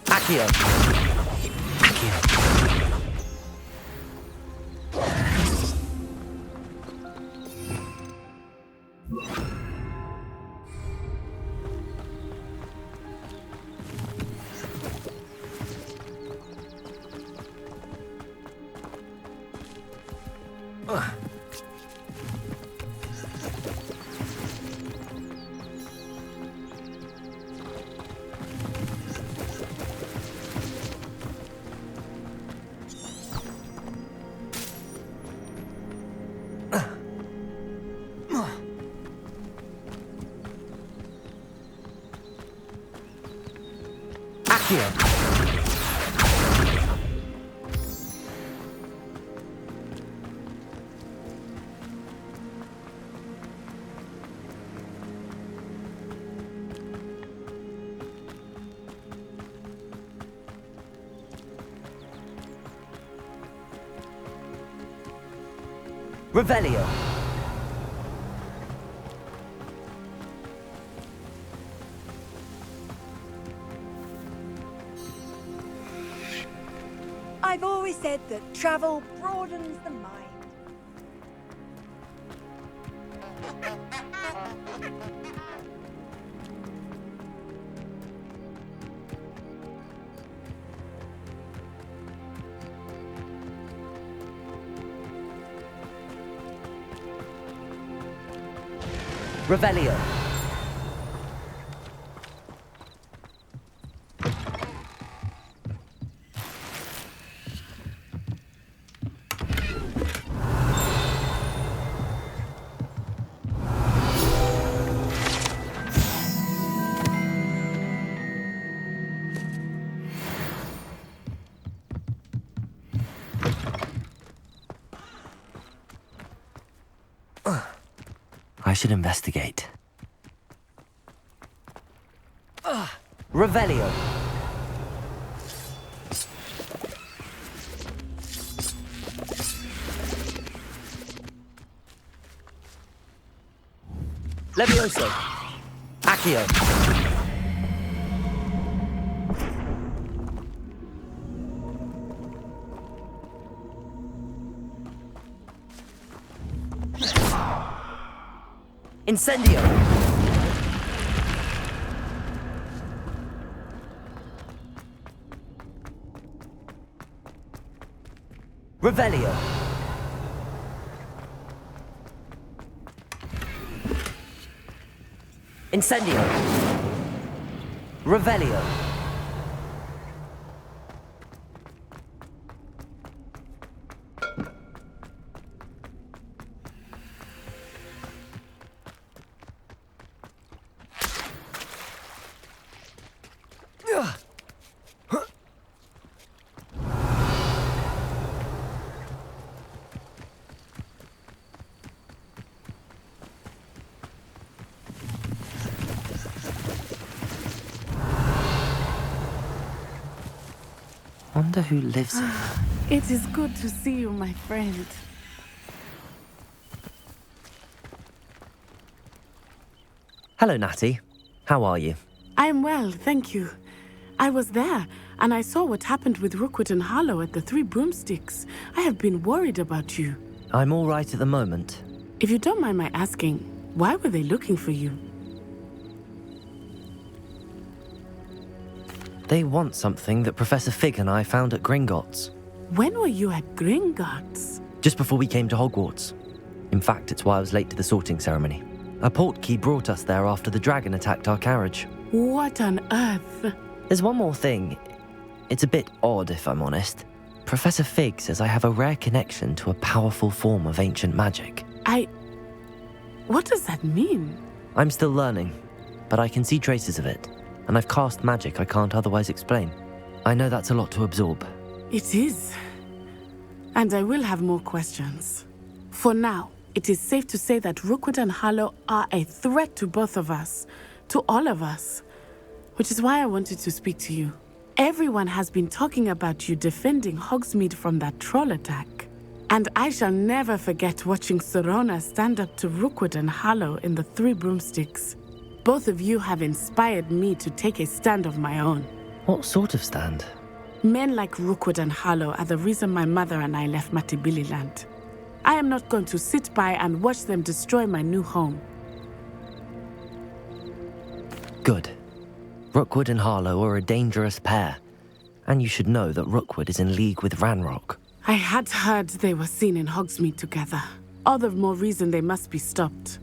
Accio. Revelio. I've always said that travel broadens the mind. Revelio. I should investigate. Revelio. Levioso. Accio. Incendio. Revelio. Incendio. Revelio. Wonder who lives here. It is good to see you, my friend. Hello, Natty. How are you? I'm well, thank you. I was there, and I saw what happened with Rookwood and Harlow at the Three Broomsticks. I have been worried about you. I'm all right at the moment. If you don't mind my asking, why were they looking for you? They want something that Professor Fig and I found at Gringotts. When were you at Gringotts? Just before we came to Hogwarts. In fact, it's why I was late to the sorting ceremony. A portkey brought us there after the dragon attacked our carriage. What on earth? There's one more thing. It's a bit odd, if I'm honest. Professor Fig says I have a rare connection to a powerful form of ancient magic. What does that mean? I'm still learning, but I can see traces of it, and I've cast magic I can't otherwise explain. I know that's a lot to absorb. It is. And I will have more questions. For now, it is safe to say that Rookwood and Harlow are a threat to both of us, to all of us, which is why I wanted to speak to you. Everyone has been talking about you defending Hogsmeade from that troll attack. And I shall never forget watching Serona stand up to Rookwood and Harlow in the Three Broomsticks. Both of you have inspired me to take a stand of my own. What sort of stand? Men like Rookwood and Harlow are the reason my mother and I left Matabeleland. I am not going to sit by and watch them destroy my new home. Good. Rookwood and Harlow are a dangerous pair. And you should know that Rookwood is in league with Ranrock. I had heard they were seen in Hogsmeade together. All the more reason they must be stopped.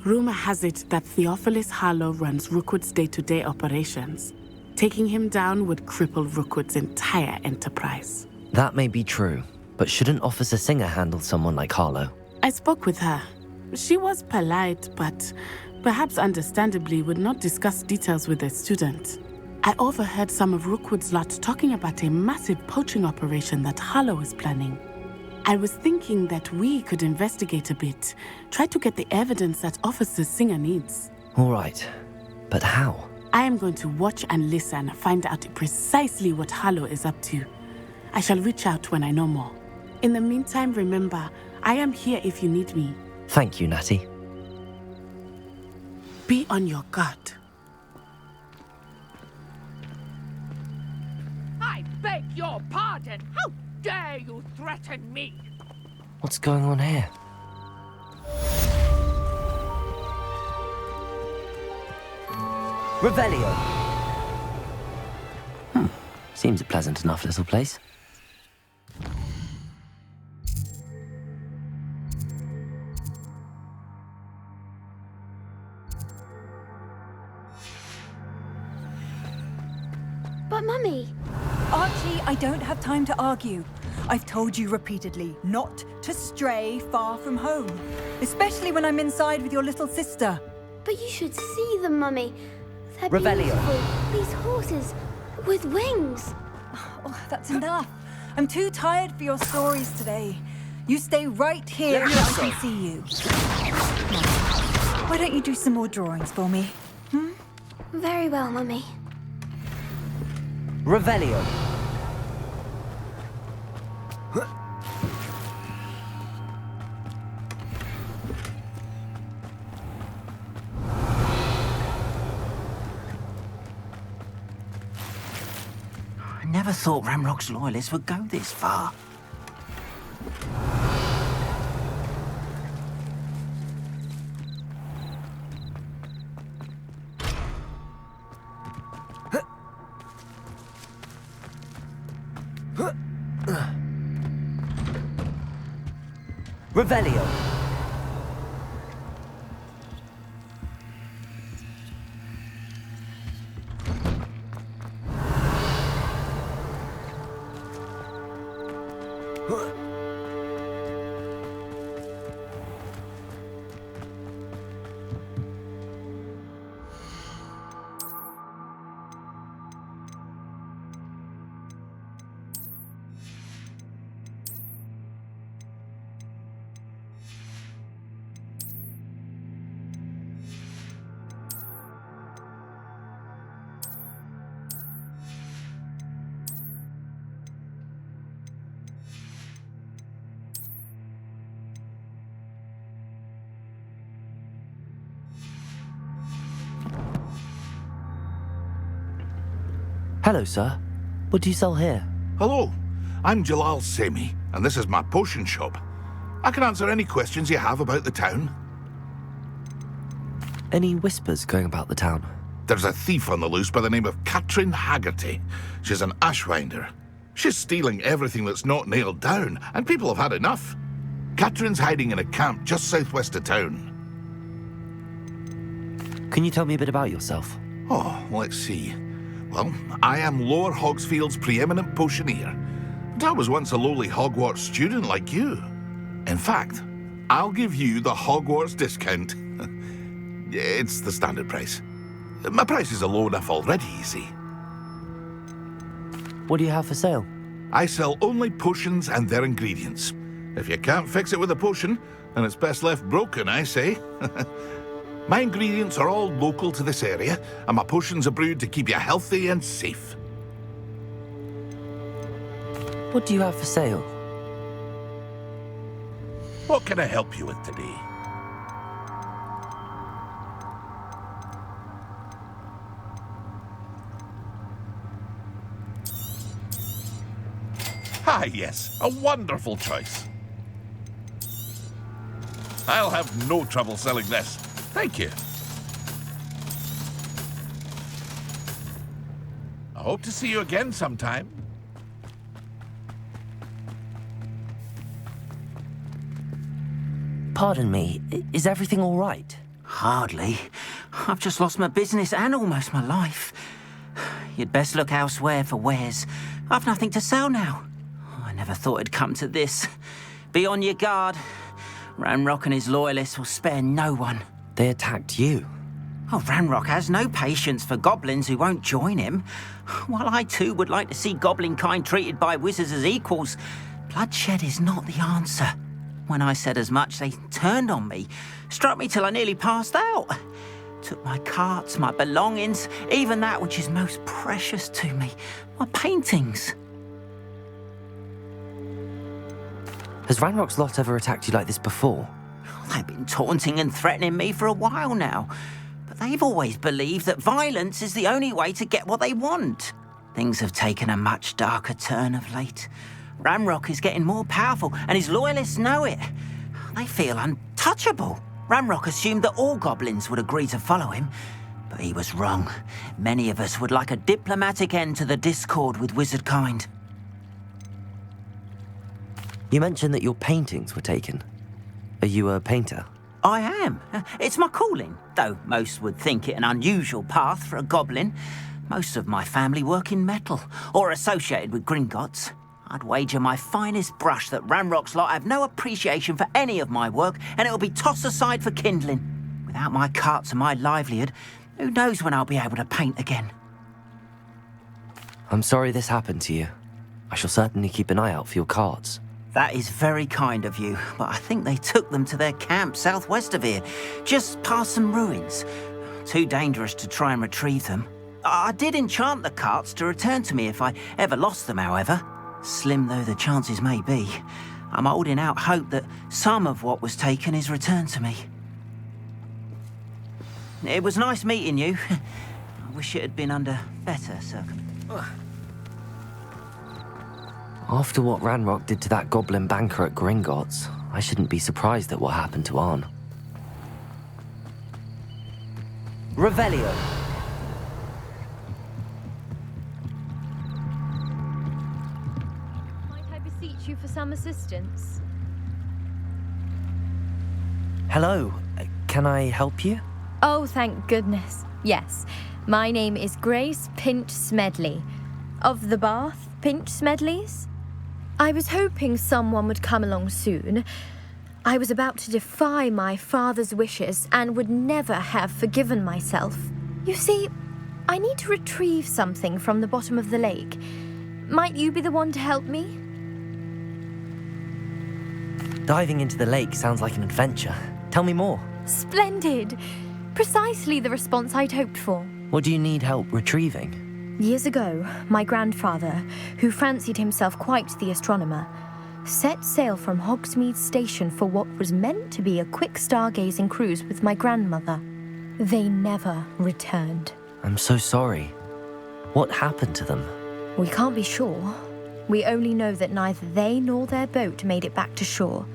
Rumor has it that Theophilus Harlow runs Rookwood's day-to-day operations. Taking him down would cripple Rookwood's entire enterprise. That may be true, but shouldn't Officer Singer handle someone like Harlow? I spoke with her. She was polite, but perhaps understandably would not discuss details with a student. I overheard some of Rookwood's lot talking about a massive poaching operation that Harlow is planning. I was thinking that we could investigate a bit, try to get the evidence that Officer Singer needs. All right, but how? I am going to watch and listen, find out precisely what Harlow is up to. I shall reach out when I know more. In the meantime, remember, I am here if you need me. Thank you, Natty. Be on your guard. I beg your pardon. How dare you threaten me? What's going on here? Revelio. Seems a pleasant enough little place. But Mummy... Archie, I don't have time to argue. I've told you repeatedly not to stray far from home, especially when I'm inside with your little sister. But you should see them, Mummy. They're Revelio. beautiful. These horses with wings. Oh, that's enough. I'm too tired for your stories today. You stay right here Levioso. so I can see you. Why don't you do some more drawings for me? Very well, Mummy. Revelio. I never thought Ramrock's loyalists would go this far. Revelio. Hello, sir. What do you sell here? Hello, I'm Jalal Semi, and this is my potion shop. I can answer any questions you have about the town. Any whispers going about the town? There's a thief on the loose by the name of Katrin Haggerty. She's an ashwinder. She's stealing everything that's not nailed down, and people have had enough. Katrin's hiding in a camp just southwest of town. Can you tell me a bit about yourself? Oh, let's see. Well, I am Lower Hogsfield's preeminent potioneer, but I was once a lowly Hogwarts student like you. In fact, I'll give you the Hogwarts discount. It's the standard price. My prices are low enough already, you see. What do you have for sale? I sell only potions and their ingredients. If you can't fix it with a potion, then it's best left broken, I say. My ingredients are all local to this area, and my potions are brewed to keep you healthy and safe. What do you have for sale? What can I help you with today? Ah, yes, a wonderful choice. I'll have no trouble selling this. Thank you. I hope to see you again sometime. Pardon me, is everything all right? Hardly. I've just lost my business and almost my life. You'd best look elsewhere for wares. I've nothing to sell now. I never thought it'd come to this. Be on your guard. Ranrock and his loyalists will spare no one. They attacked you. Oh, Ranrock has no patience for goblins who won't join him. While I too would like to see goblin kind treated by wizards as equals, bloodshed is not the answer. When I said as much, they turned on me, struck me till I nearly passed out. Took my carts, my belongings, even that which is most precious to me, my paintings. Has Ranrock's lot ever attacked you like this before? They've been taunting and threatening me for a while now, but they've always believed that violence is the only way to get what they want. Things have taken a much darker turn of late. Ranrock is getting more powerful, and his loyalists know it. They feel untouchable. Ranrock assumed that all goblins would agree to follow him, but he was wrong. Many of us would like a diplomatic end to the discord with wizard kind. You mentioned that your paintings were taken. Are you a painter? I am. It's my calling, though most would think it an unusual path for a goblin. Most of my family work in metal, or associated with Gringotts. I'd wager my finest brush that Ranrock's lot have no appreciation for any of my work, and it'll be tossed aside for kindling. Without my carts and my livelihood, who knows when I'll be able to paint again. I'm sorry this happened to you. I shall certainly keep an eye out for your carts. That is very kind of you, but I think they took them to their camp southwest of here, just past some ruins. Too dangerous to try and retrieve them. I did enchant the carts to return to me if I ever lost them, however. Slim though the chances may be, I'm holding out hope that some of what was taken is returned to me. It was nice meeting you. I wish it had been under better circumstances. After what Ranrock did to that goblin banker at Gringotts, I shouldn't be surprised at what happened to Arn. Revelio. Might I beseech you for some assistance? Hello, can I help you? Oh, thank goodness. Yes. My name is Grace Pinch Smedley, of the Bath Pinch Smedleys. I was hoping someone would come along soon. I was about to defy my father's wishes and would never have forgiven myself. You see, I need to retrieve something from the bottom of the lake. Might you be the one to help me? Diving into the lake sounds like an adventure. Tell me more. Splendid! Precisely the response I'd hoped for. What do you need help retrieving? Years ago, my grandfather, who fancied himself quite the astronomer, set sail from Hogsmeade Station for what was meant to be a quick stargazing cruise with my grandmother. They never returned. I'm so sorry. What happened to them? We can't be sure. We only know that neither they nor their boat made it back to shore.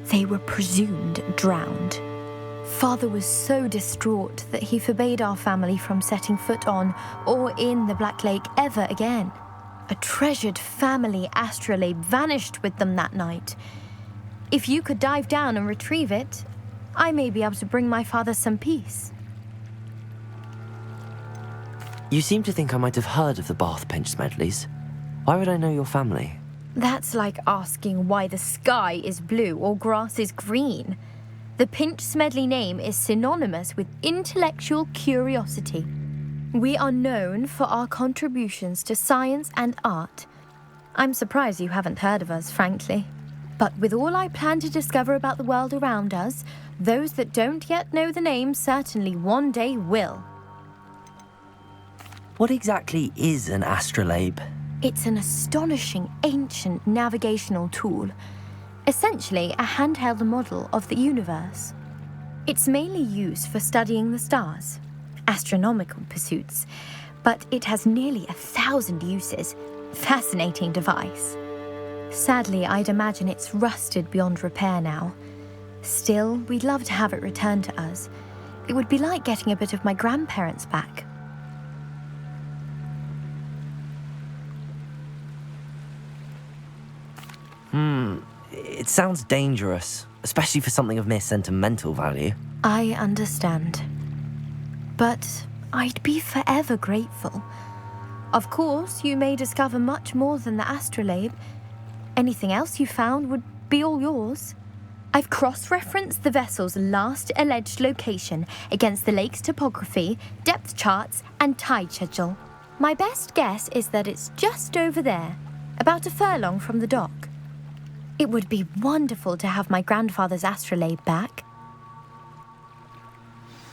They were presumed drowned. Father was so distraught that he forbade our family from setting foot on or in the Black Lake ever again. A treasured family astrolabe vanished with them that night. If you could dive down and retrieve it, I may be able to bring my father some peace. You seem to think I might have heard of the Bath Pinch Smedleys. Why would I know your family? That's like asking why the sky is blue or grass is green. The Pinch Smedley name is synonymous with intellectual curiosity. We are known for our contributions to science and art. I'm surprised you haven't heard of us, frankly. But with all I plan to discover about the world around us, those that don't yet know the name certainly one day will. What exactly is an astrolabe? It's an astonishing ancient navigational tool, essentially a handheld model of the universe. It's mainly used for studying the stars, astronomical pursuits, but it has nearly 1,000 uses. Fascinating device. Sadly, I'd imagine it's rusted beyond repair now. Still, we'd love to have it returned to us. It would be like getting a bit of my grandparents back. It sounds dangerous, especially for something of mere sentimental value. I understand. But I'd be forever grateful. Of course, you may discover much more than the astrolabe. Anything else you found would be all yours. I've cross-referenced the vessel's last alleged location against the lake's topography, depth charts, and tide schedule. My best guess is that it's just over there, about a furlong from the dock. It would be wonderful to have my grandfather's astrolabe back.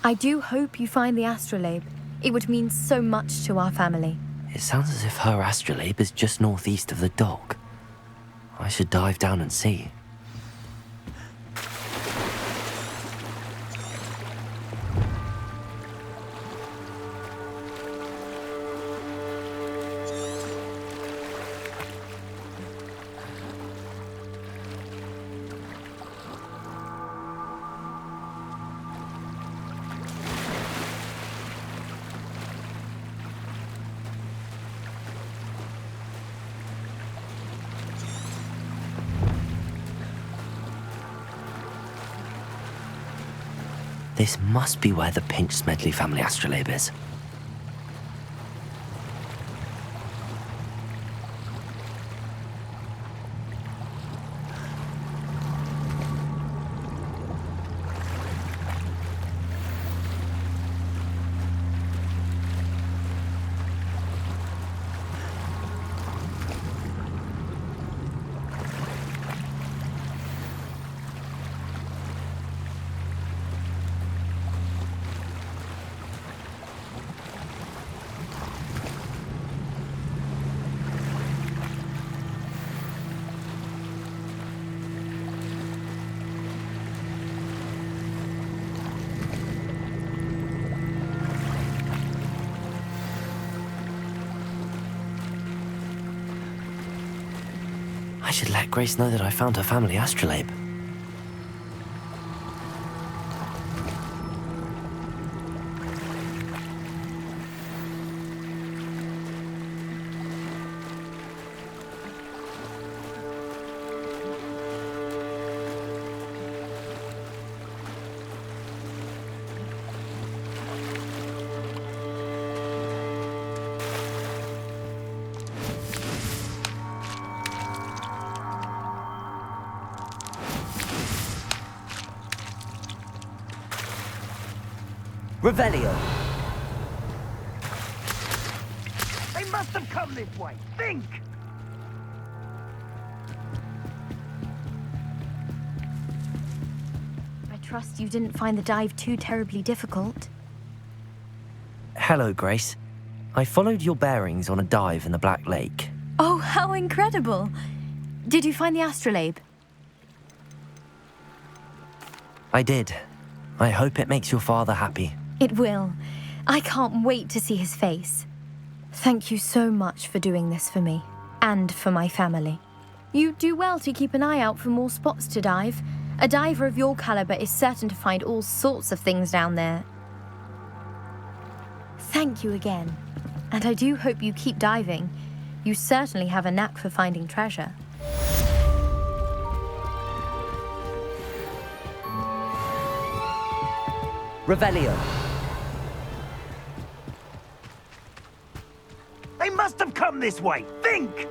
I do hope you find the astrolabe. It would mean so much to our family. It sounds as if her astrolabe is just northeast of the dock. I should dive down and see. This must be where the Pinch Smedley family astrolabe is. I should let Grace know that I found her family astrolabe. Revelio. They must have come this way. Think! I trust you didn't find the dive too terribly difficult. Hello, Grace. I followed your bearings on a dive in the Black Lake. Oh, how incredible! Did you find the astrolabe? I did. I hope it makes your father happy. It will. I can't wait to see his face. Thank you so much for doing this for me, and for my family. You do well to keep an eye out for more spots to dive. A diver of your caliber is certain to find all sorts of things down there. Thank you again, and I do hope you keep diving. You certainly have a knack for finding treasure. Revelio. must have come this way. Think!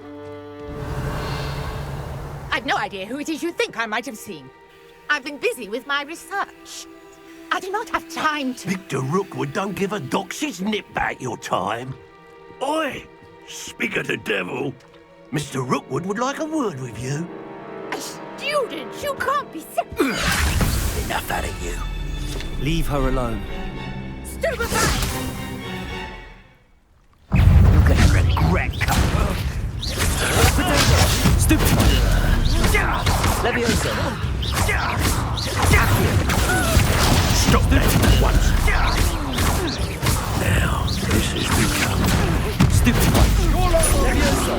I've no idea who it is you think I might have seen. I've been busy with my research. I do not have time to... Victor Rookwood don't give a doxy's nip back your time. Oi! Speak of the devil. Mr. Rookwood would like a word with you. A student? You can't be serious. Enough out of you. Leave her alone. Stupefy! You're gonna regret coming. Stupefy! Leviosa! Stop that at once. Now, this has become... Stupefy! Leviosa!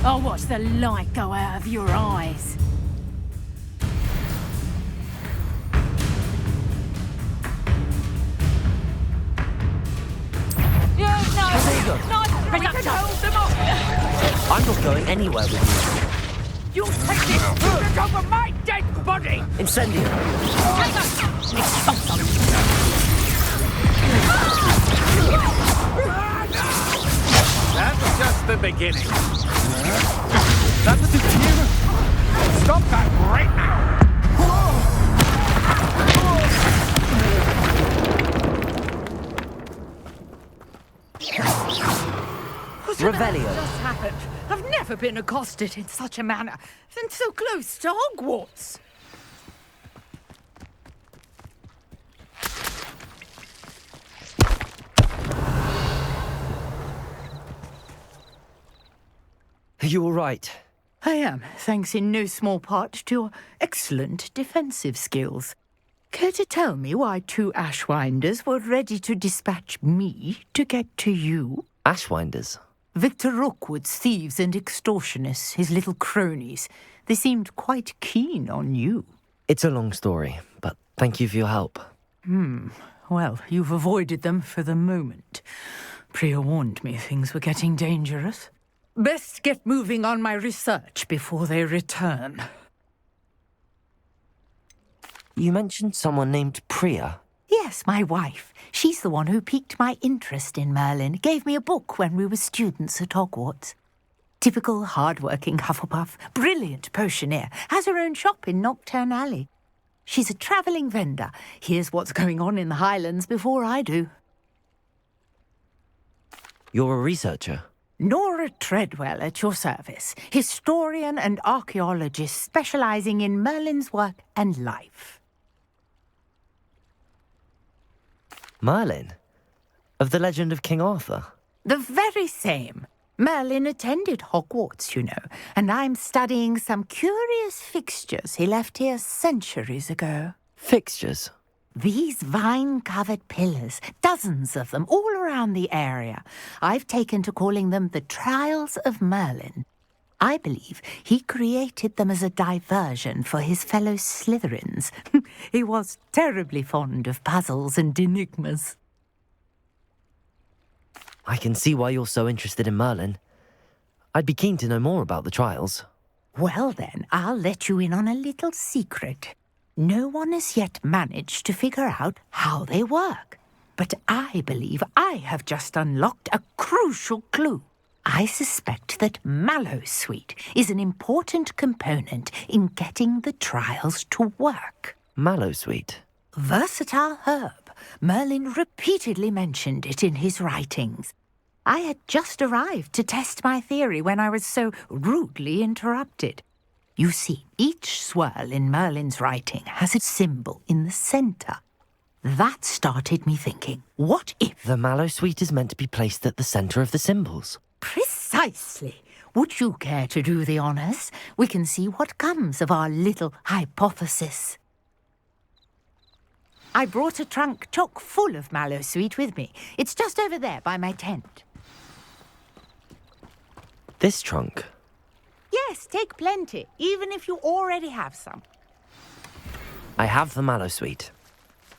I'll watch the light go out of your eyes. I'm not going anywhere with You'll take this student over my dead body! you. Incendio! That was just the beginning. That was the beginning. Stop that right now! Revelio. What just happened? I've never been accosted in such a manner, and so close to Hogwarts. Are you all right? I am, thanks in no small part to your excellent defensive skills. Care to tell me why 2 Ashwinders were ready to dispatch me to get to you? Ashwinders? Victor Rookwood's thieves and extortionists, his little cronies. They seemed quite keen on you. It's a long story, but thank you for your help. Well, you've avoided them for the moment. Priya warned me things were getting dangerous. Best get moving on my research before they return. You mentioned someone named Priya. Yes, my wife. She's the one who piqued my interest in Merlin, gave me a book when we were students at Hogwarts. Typical hard-working Hufflepuff, brilliant potioneer, has her own shop in Knockturn Alley. She's a travelling vendor, hears what's going on in the Highlands before I do. You're a researcher? Nora Treadwell at your service, historian and archaeologist specialising in Merlin's work and life. Merlin? Of the legend of King Arthur? The very same. Merlin attended Hogwarts, you know, and I'm studying some curious fixtures he left here centuries ago. Fixtures? These vine-covered pillars, dozens of them, all around the area. I've taken to calling them the Trials of Merlin. I believe he created them as a diversion for his fellow Slytherins. He was terribly fond of puzzles and enigmas. I can see why you're so interested in Merlin. I'd be keen to know more about the trials. Well then, I'll let you in on a little secret. No one has yet managed to figure out how they work. But I believe I have just unlocked a crucial clue. I suspect that Mallowsweet is an important component in getting the trials to work. Mallowsweet? Versatile herb. Merlin repeatedly mentioned it in his writings. I had just arrived to test my theory when I was so rudely interrupted. You see, each swirl in Merlin's writing has a symbol in the centre. That started me thinking, what if... The Mallowsweet is meant to be placed at the centre of the symbols. Precisely. Would you care to do the honours? We can see what comes of our little hypothesis. I brought a trunk chock full of Mallowsweet with me. It's just over there by my tent. This trunk? Yes, take plenty, even if you already have some. I have the Mallowsweet.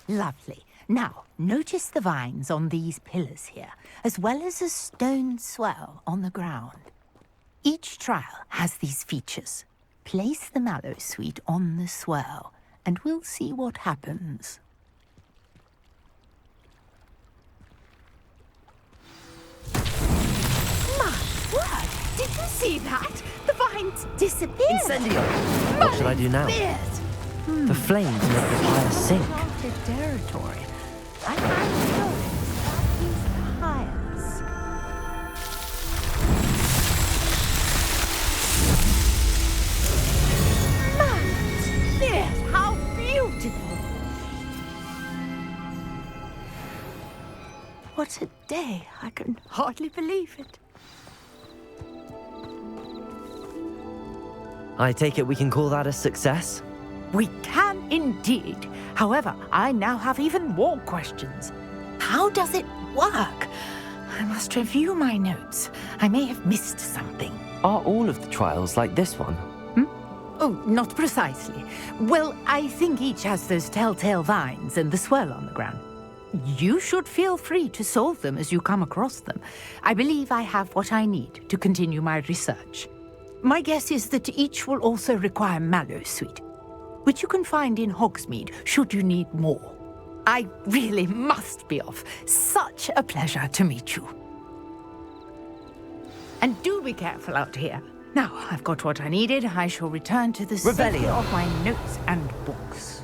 Lovely. Now, notice the vines on these pillars here, as well as a stone swell on the ground. Each trial has these features. Place the mallow sweet on the swirl, and we'll see what happens. My word! Did you see that? The vines disappeared. Incendio! What should I do now? The flames make the fire sink. Uncharted territory. I find these fires. Yes, how beautiful! What a day. I can hardly believe it. I take it we can call that a success? We can indeed. However, I now have even more questions. How does it work? I must review my notes. I may have missed something. Are all of the trials like this one? Oh, not precisely. Well, I think each has those telltale vines and the swirl on the ground. You should feel free to solve them as you come across them. I believe I have what I need to continue my research. My guess is that each will also require mallow sweet, which you can find in Hogsmeade should you need more. I really must be off. Such a pleasure to meet you. And do be careful out here. Now, I've got what I needed. I shall return to the study of my notes and books.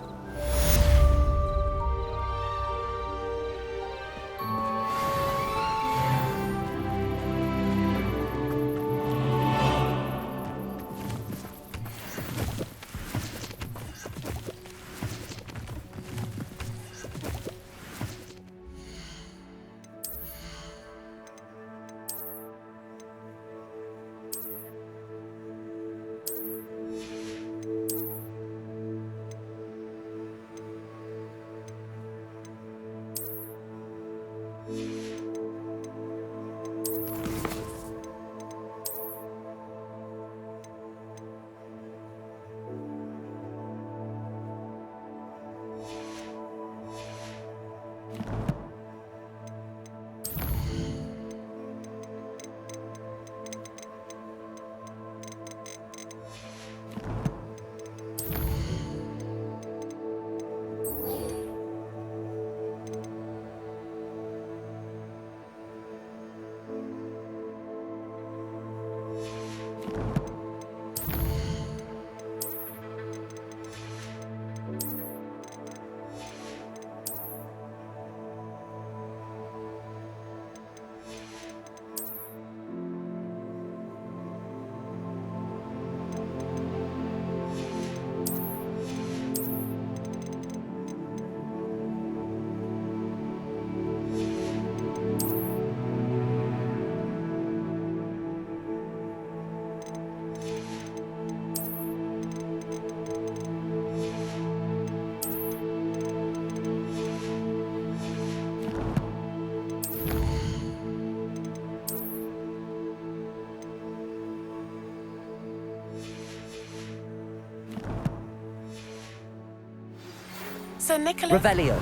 Sir Nicholas Revelio.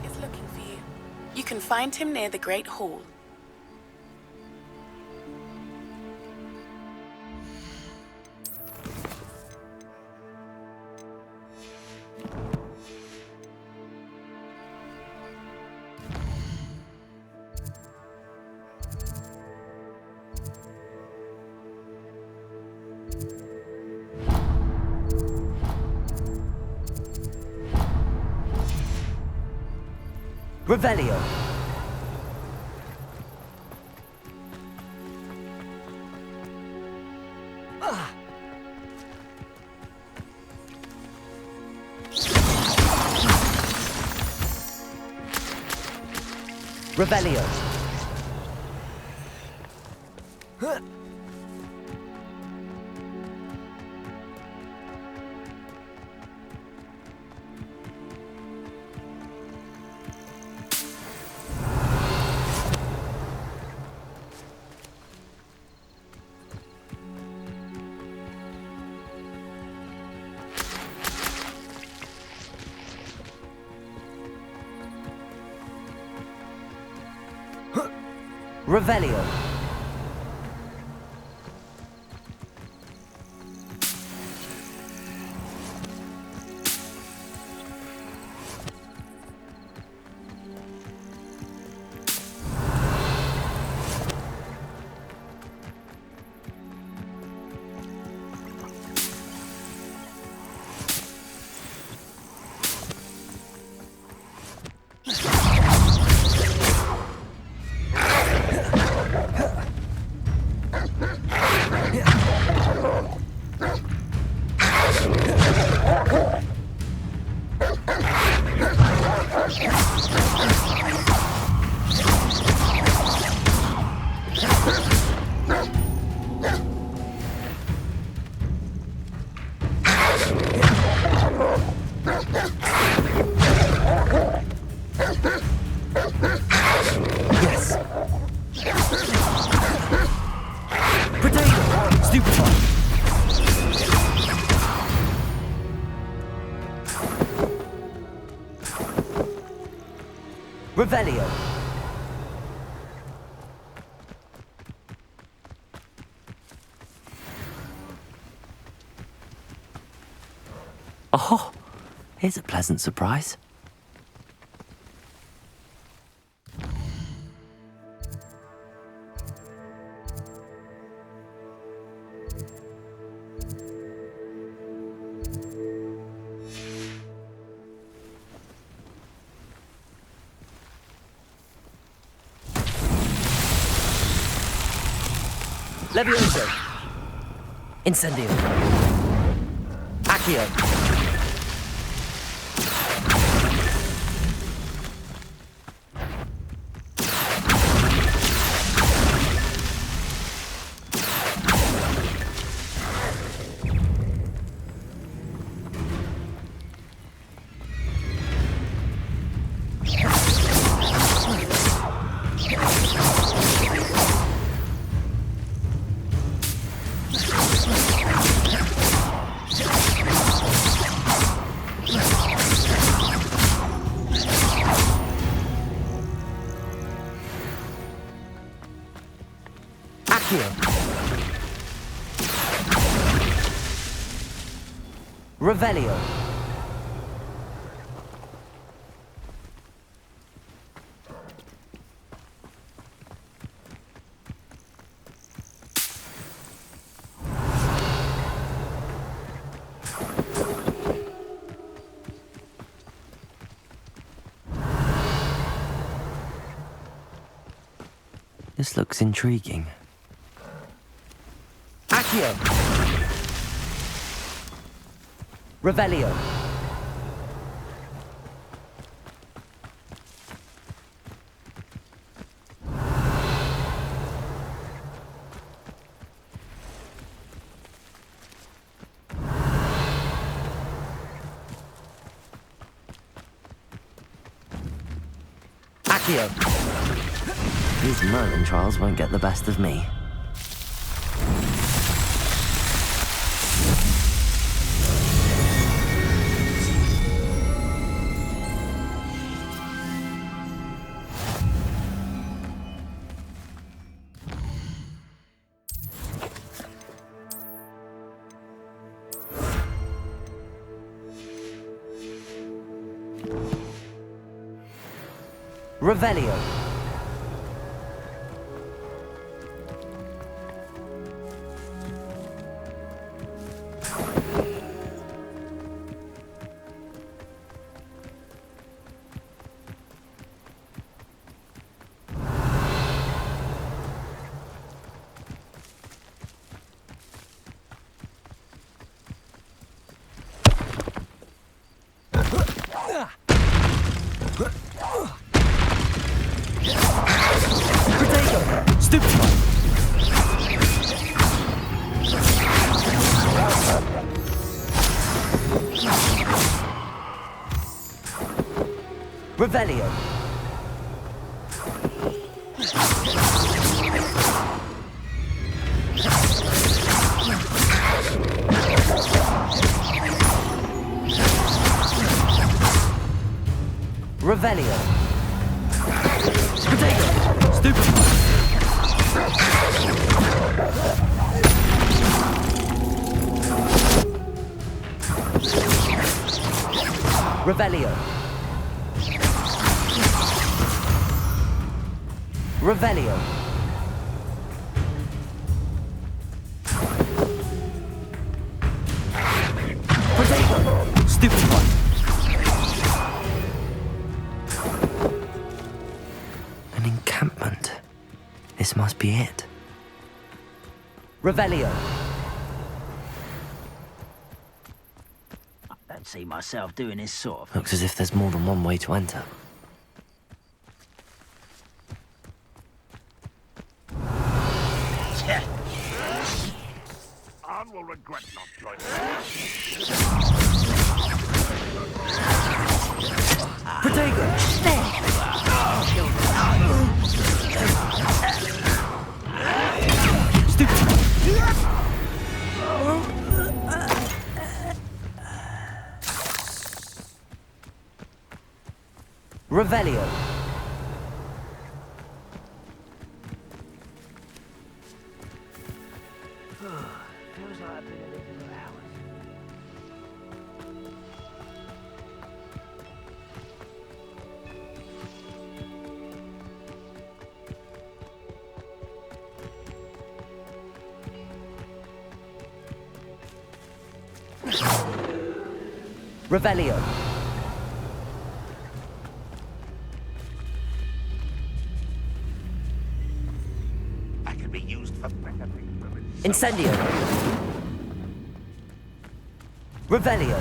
is looking for you. You can find him near the Great Hall. Revelio. Revelio. Revelio. Revelio. Oh, here's a pleasant surprise. Levioso. Incendio. Accio. Revelio. This looks intriguing. Accio. Revelio. Accio. These Merlin trials won't get the best of me. Revelio. Revelio. Revelio. Potato. Stupid. Revelio. Revelio. Potato. Stupid one. An encampment. This must be it. Revelio. I don't see myself doing this sort of... Looks as if there's more than one way to enter. Anne will regret not joining. Protego! Revelio. Feels like I've been in it for hours. Revelio. I could be used for better things. Incendio. Revelio.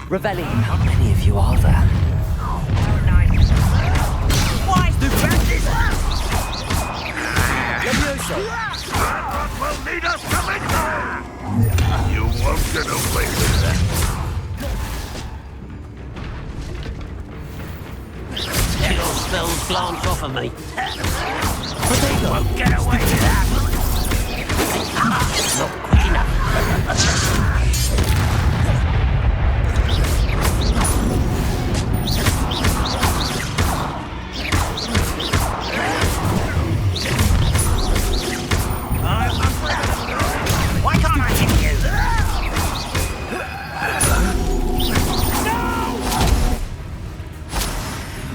Revelli, how many of you are there? Why is the practice? Levioso. That will lead us to victory! You won't get away with that. Your spells glance off of me. You won't get away with that. Not quick enough. Why can't I hit you? No!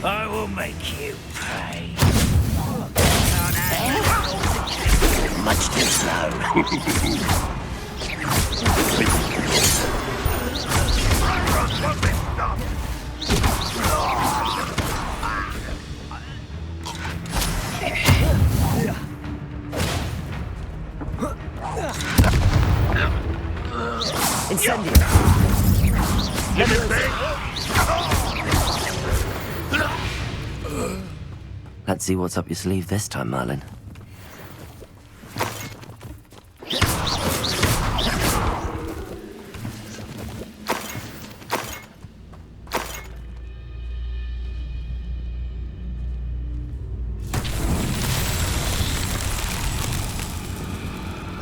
I will make you pay. Much too slow. Incendio. Let's see what's up your sleeve this time, Merlin.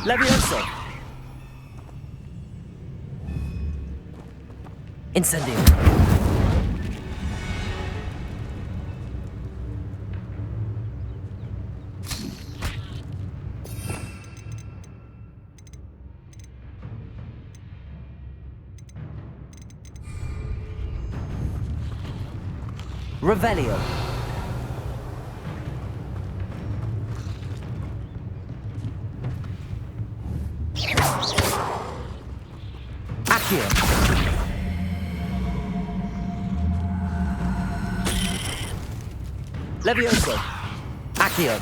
Levioso. Incendio. Revelio. Accio. Levioso. Accio.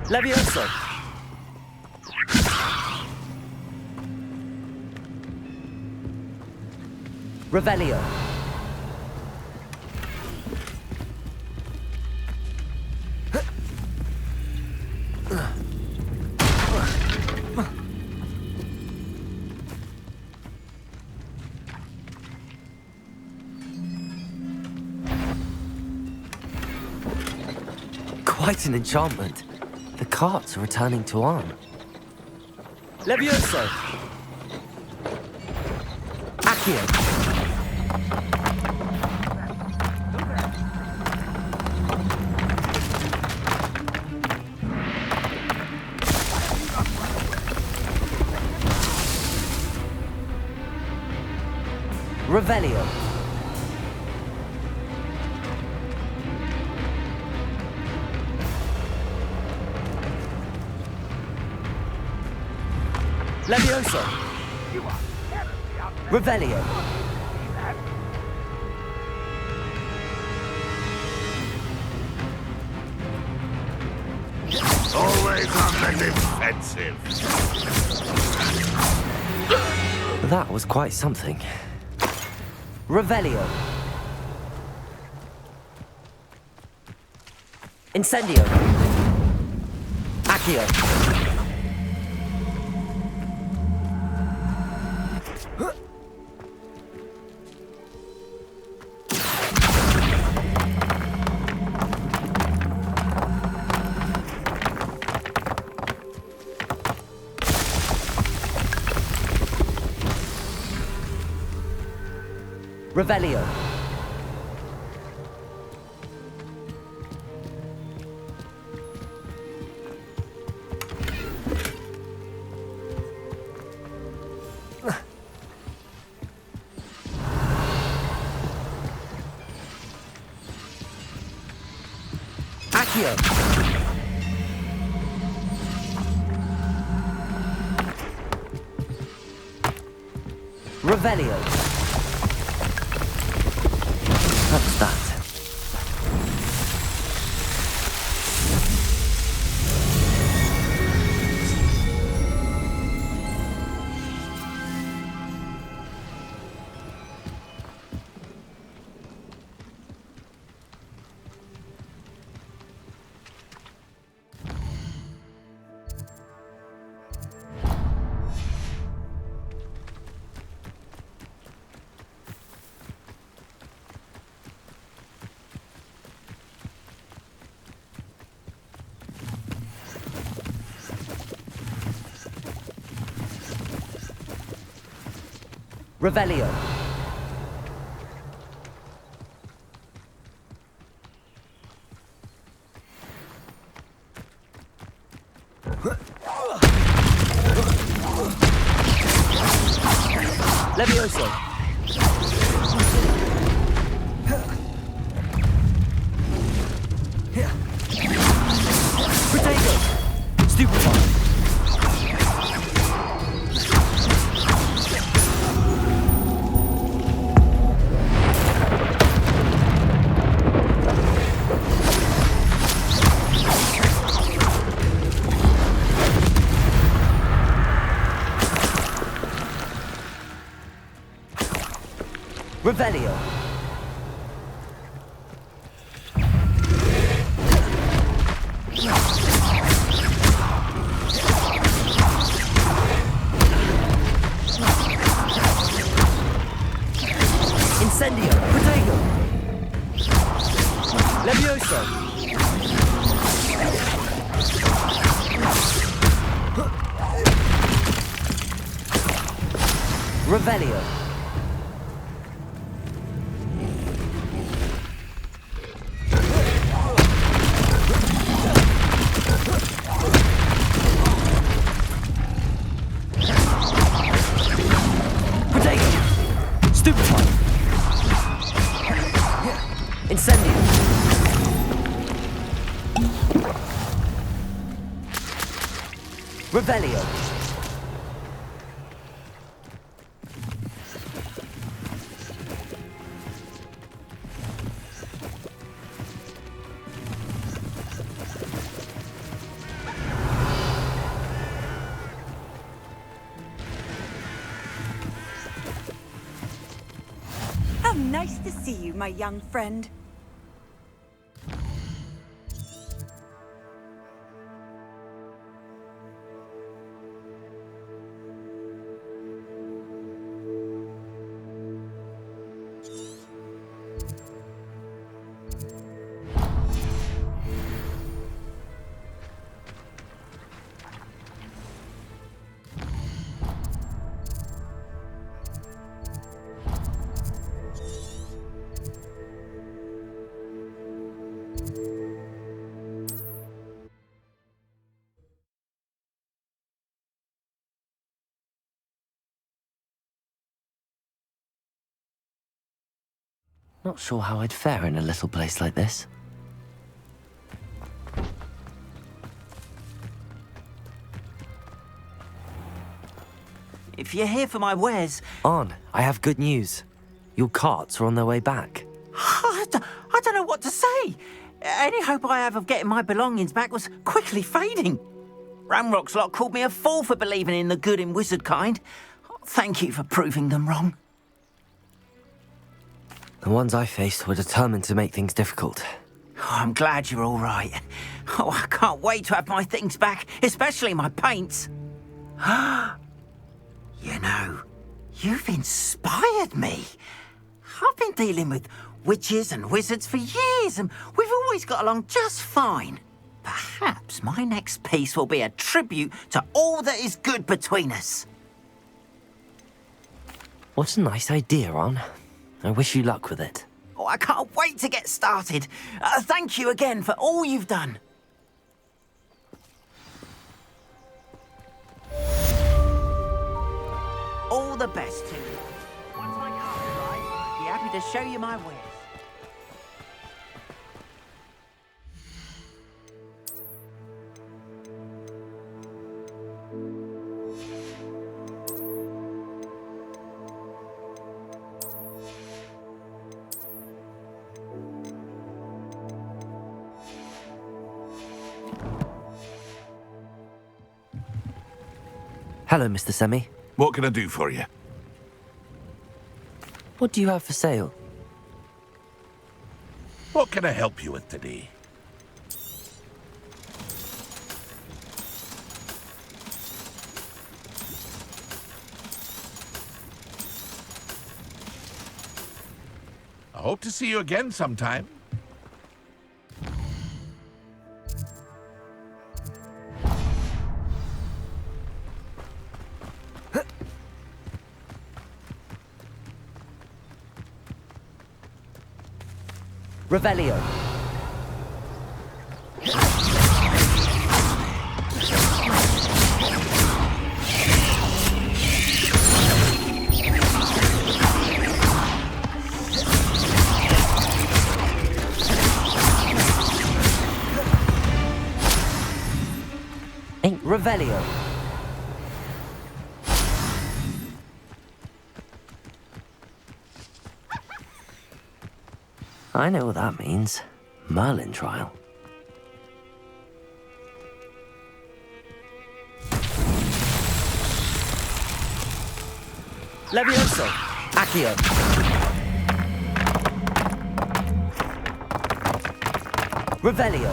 Levioso. Revelio. Quite an enchantment. The carts are returning to arm. Levioso. Accio. Revelio. Levioso. Revelio. Always on the defensive. That was quite something. Revelio. Incendio. Accio. Revelio. Accio. Revelio. What's that? Revelio. Levioso. Protego. Stupefy. Revelio. Incendio. Protego. Levioso. Revelio. Incendio. Revelio. How nice to see you, my young friend. Not sure how I'd fare in a little place like this. If you're here for my wares... On, I have good news. Your carts are on their way back. I don't know what to say. Any hope I have of getting my belongings back was quickly fading. Ramrock's lot called me a fool for believing in the good in wizard kind. Thank you for proving them wrong. The ones I faced were determined to make things difficult. Oh, I'm glad you're all right. Oh, I can't wait to have my things back, especially my paints. You know, you've inspired me. I've been dealing with witches and wizards for years, and we've always got along just fine. Perhaps my next piece will be a tribute to all that is good between us. What a nice idea, Ron. I wish you luck with it. Oh, I can't wait to get started. Thank you again for all you've done. All the best to you. Once my car's arrived, I'll be happy to show you my wares. Hello, Mr. Semi. What can I do for you? What do you have for sale? What can I help you with today? I hope to see you again sometime. Revelio. Revelio. I know what that means. Merlin trial. Levioso. Accio. Revelio.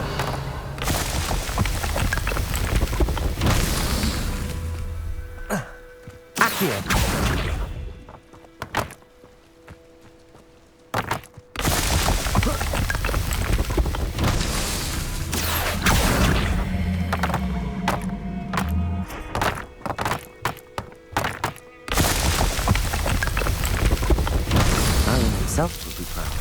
Accio. Himself would be proud.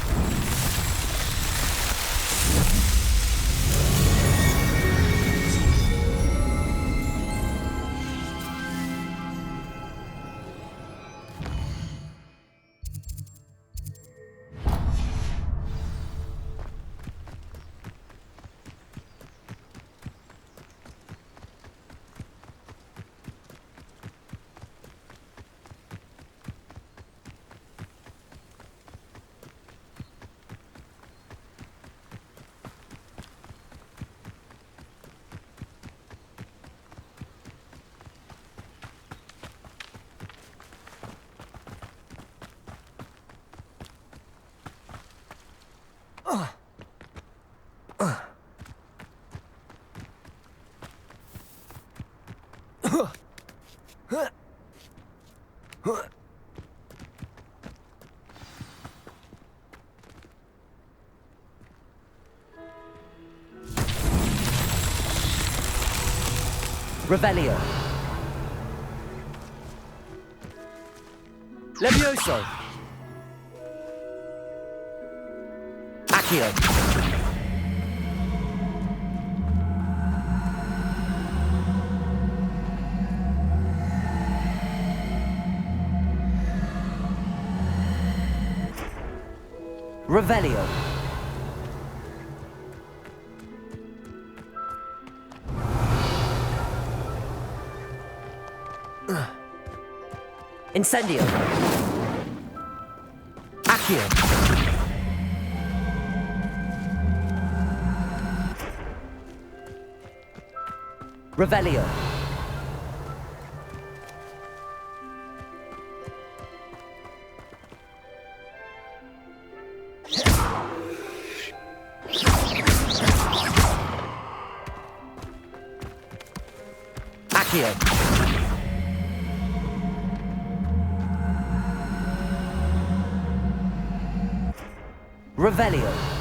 Revelio. Levioso. Accio. Revelio. Incendio. Accio. Revelio. Accio. Revelio.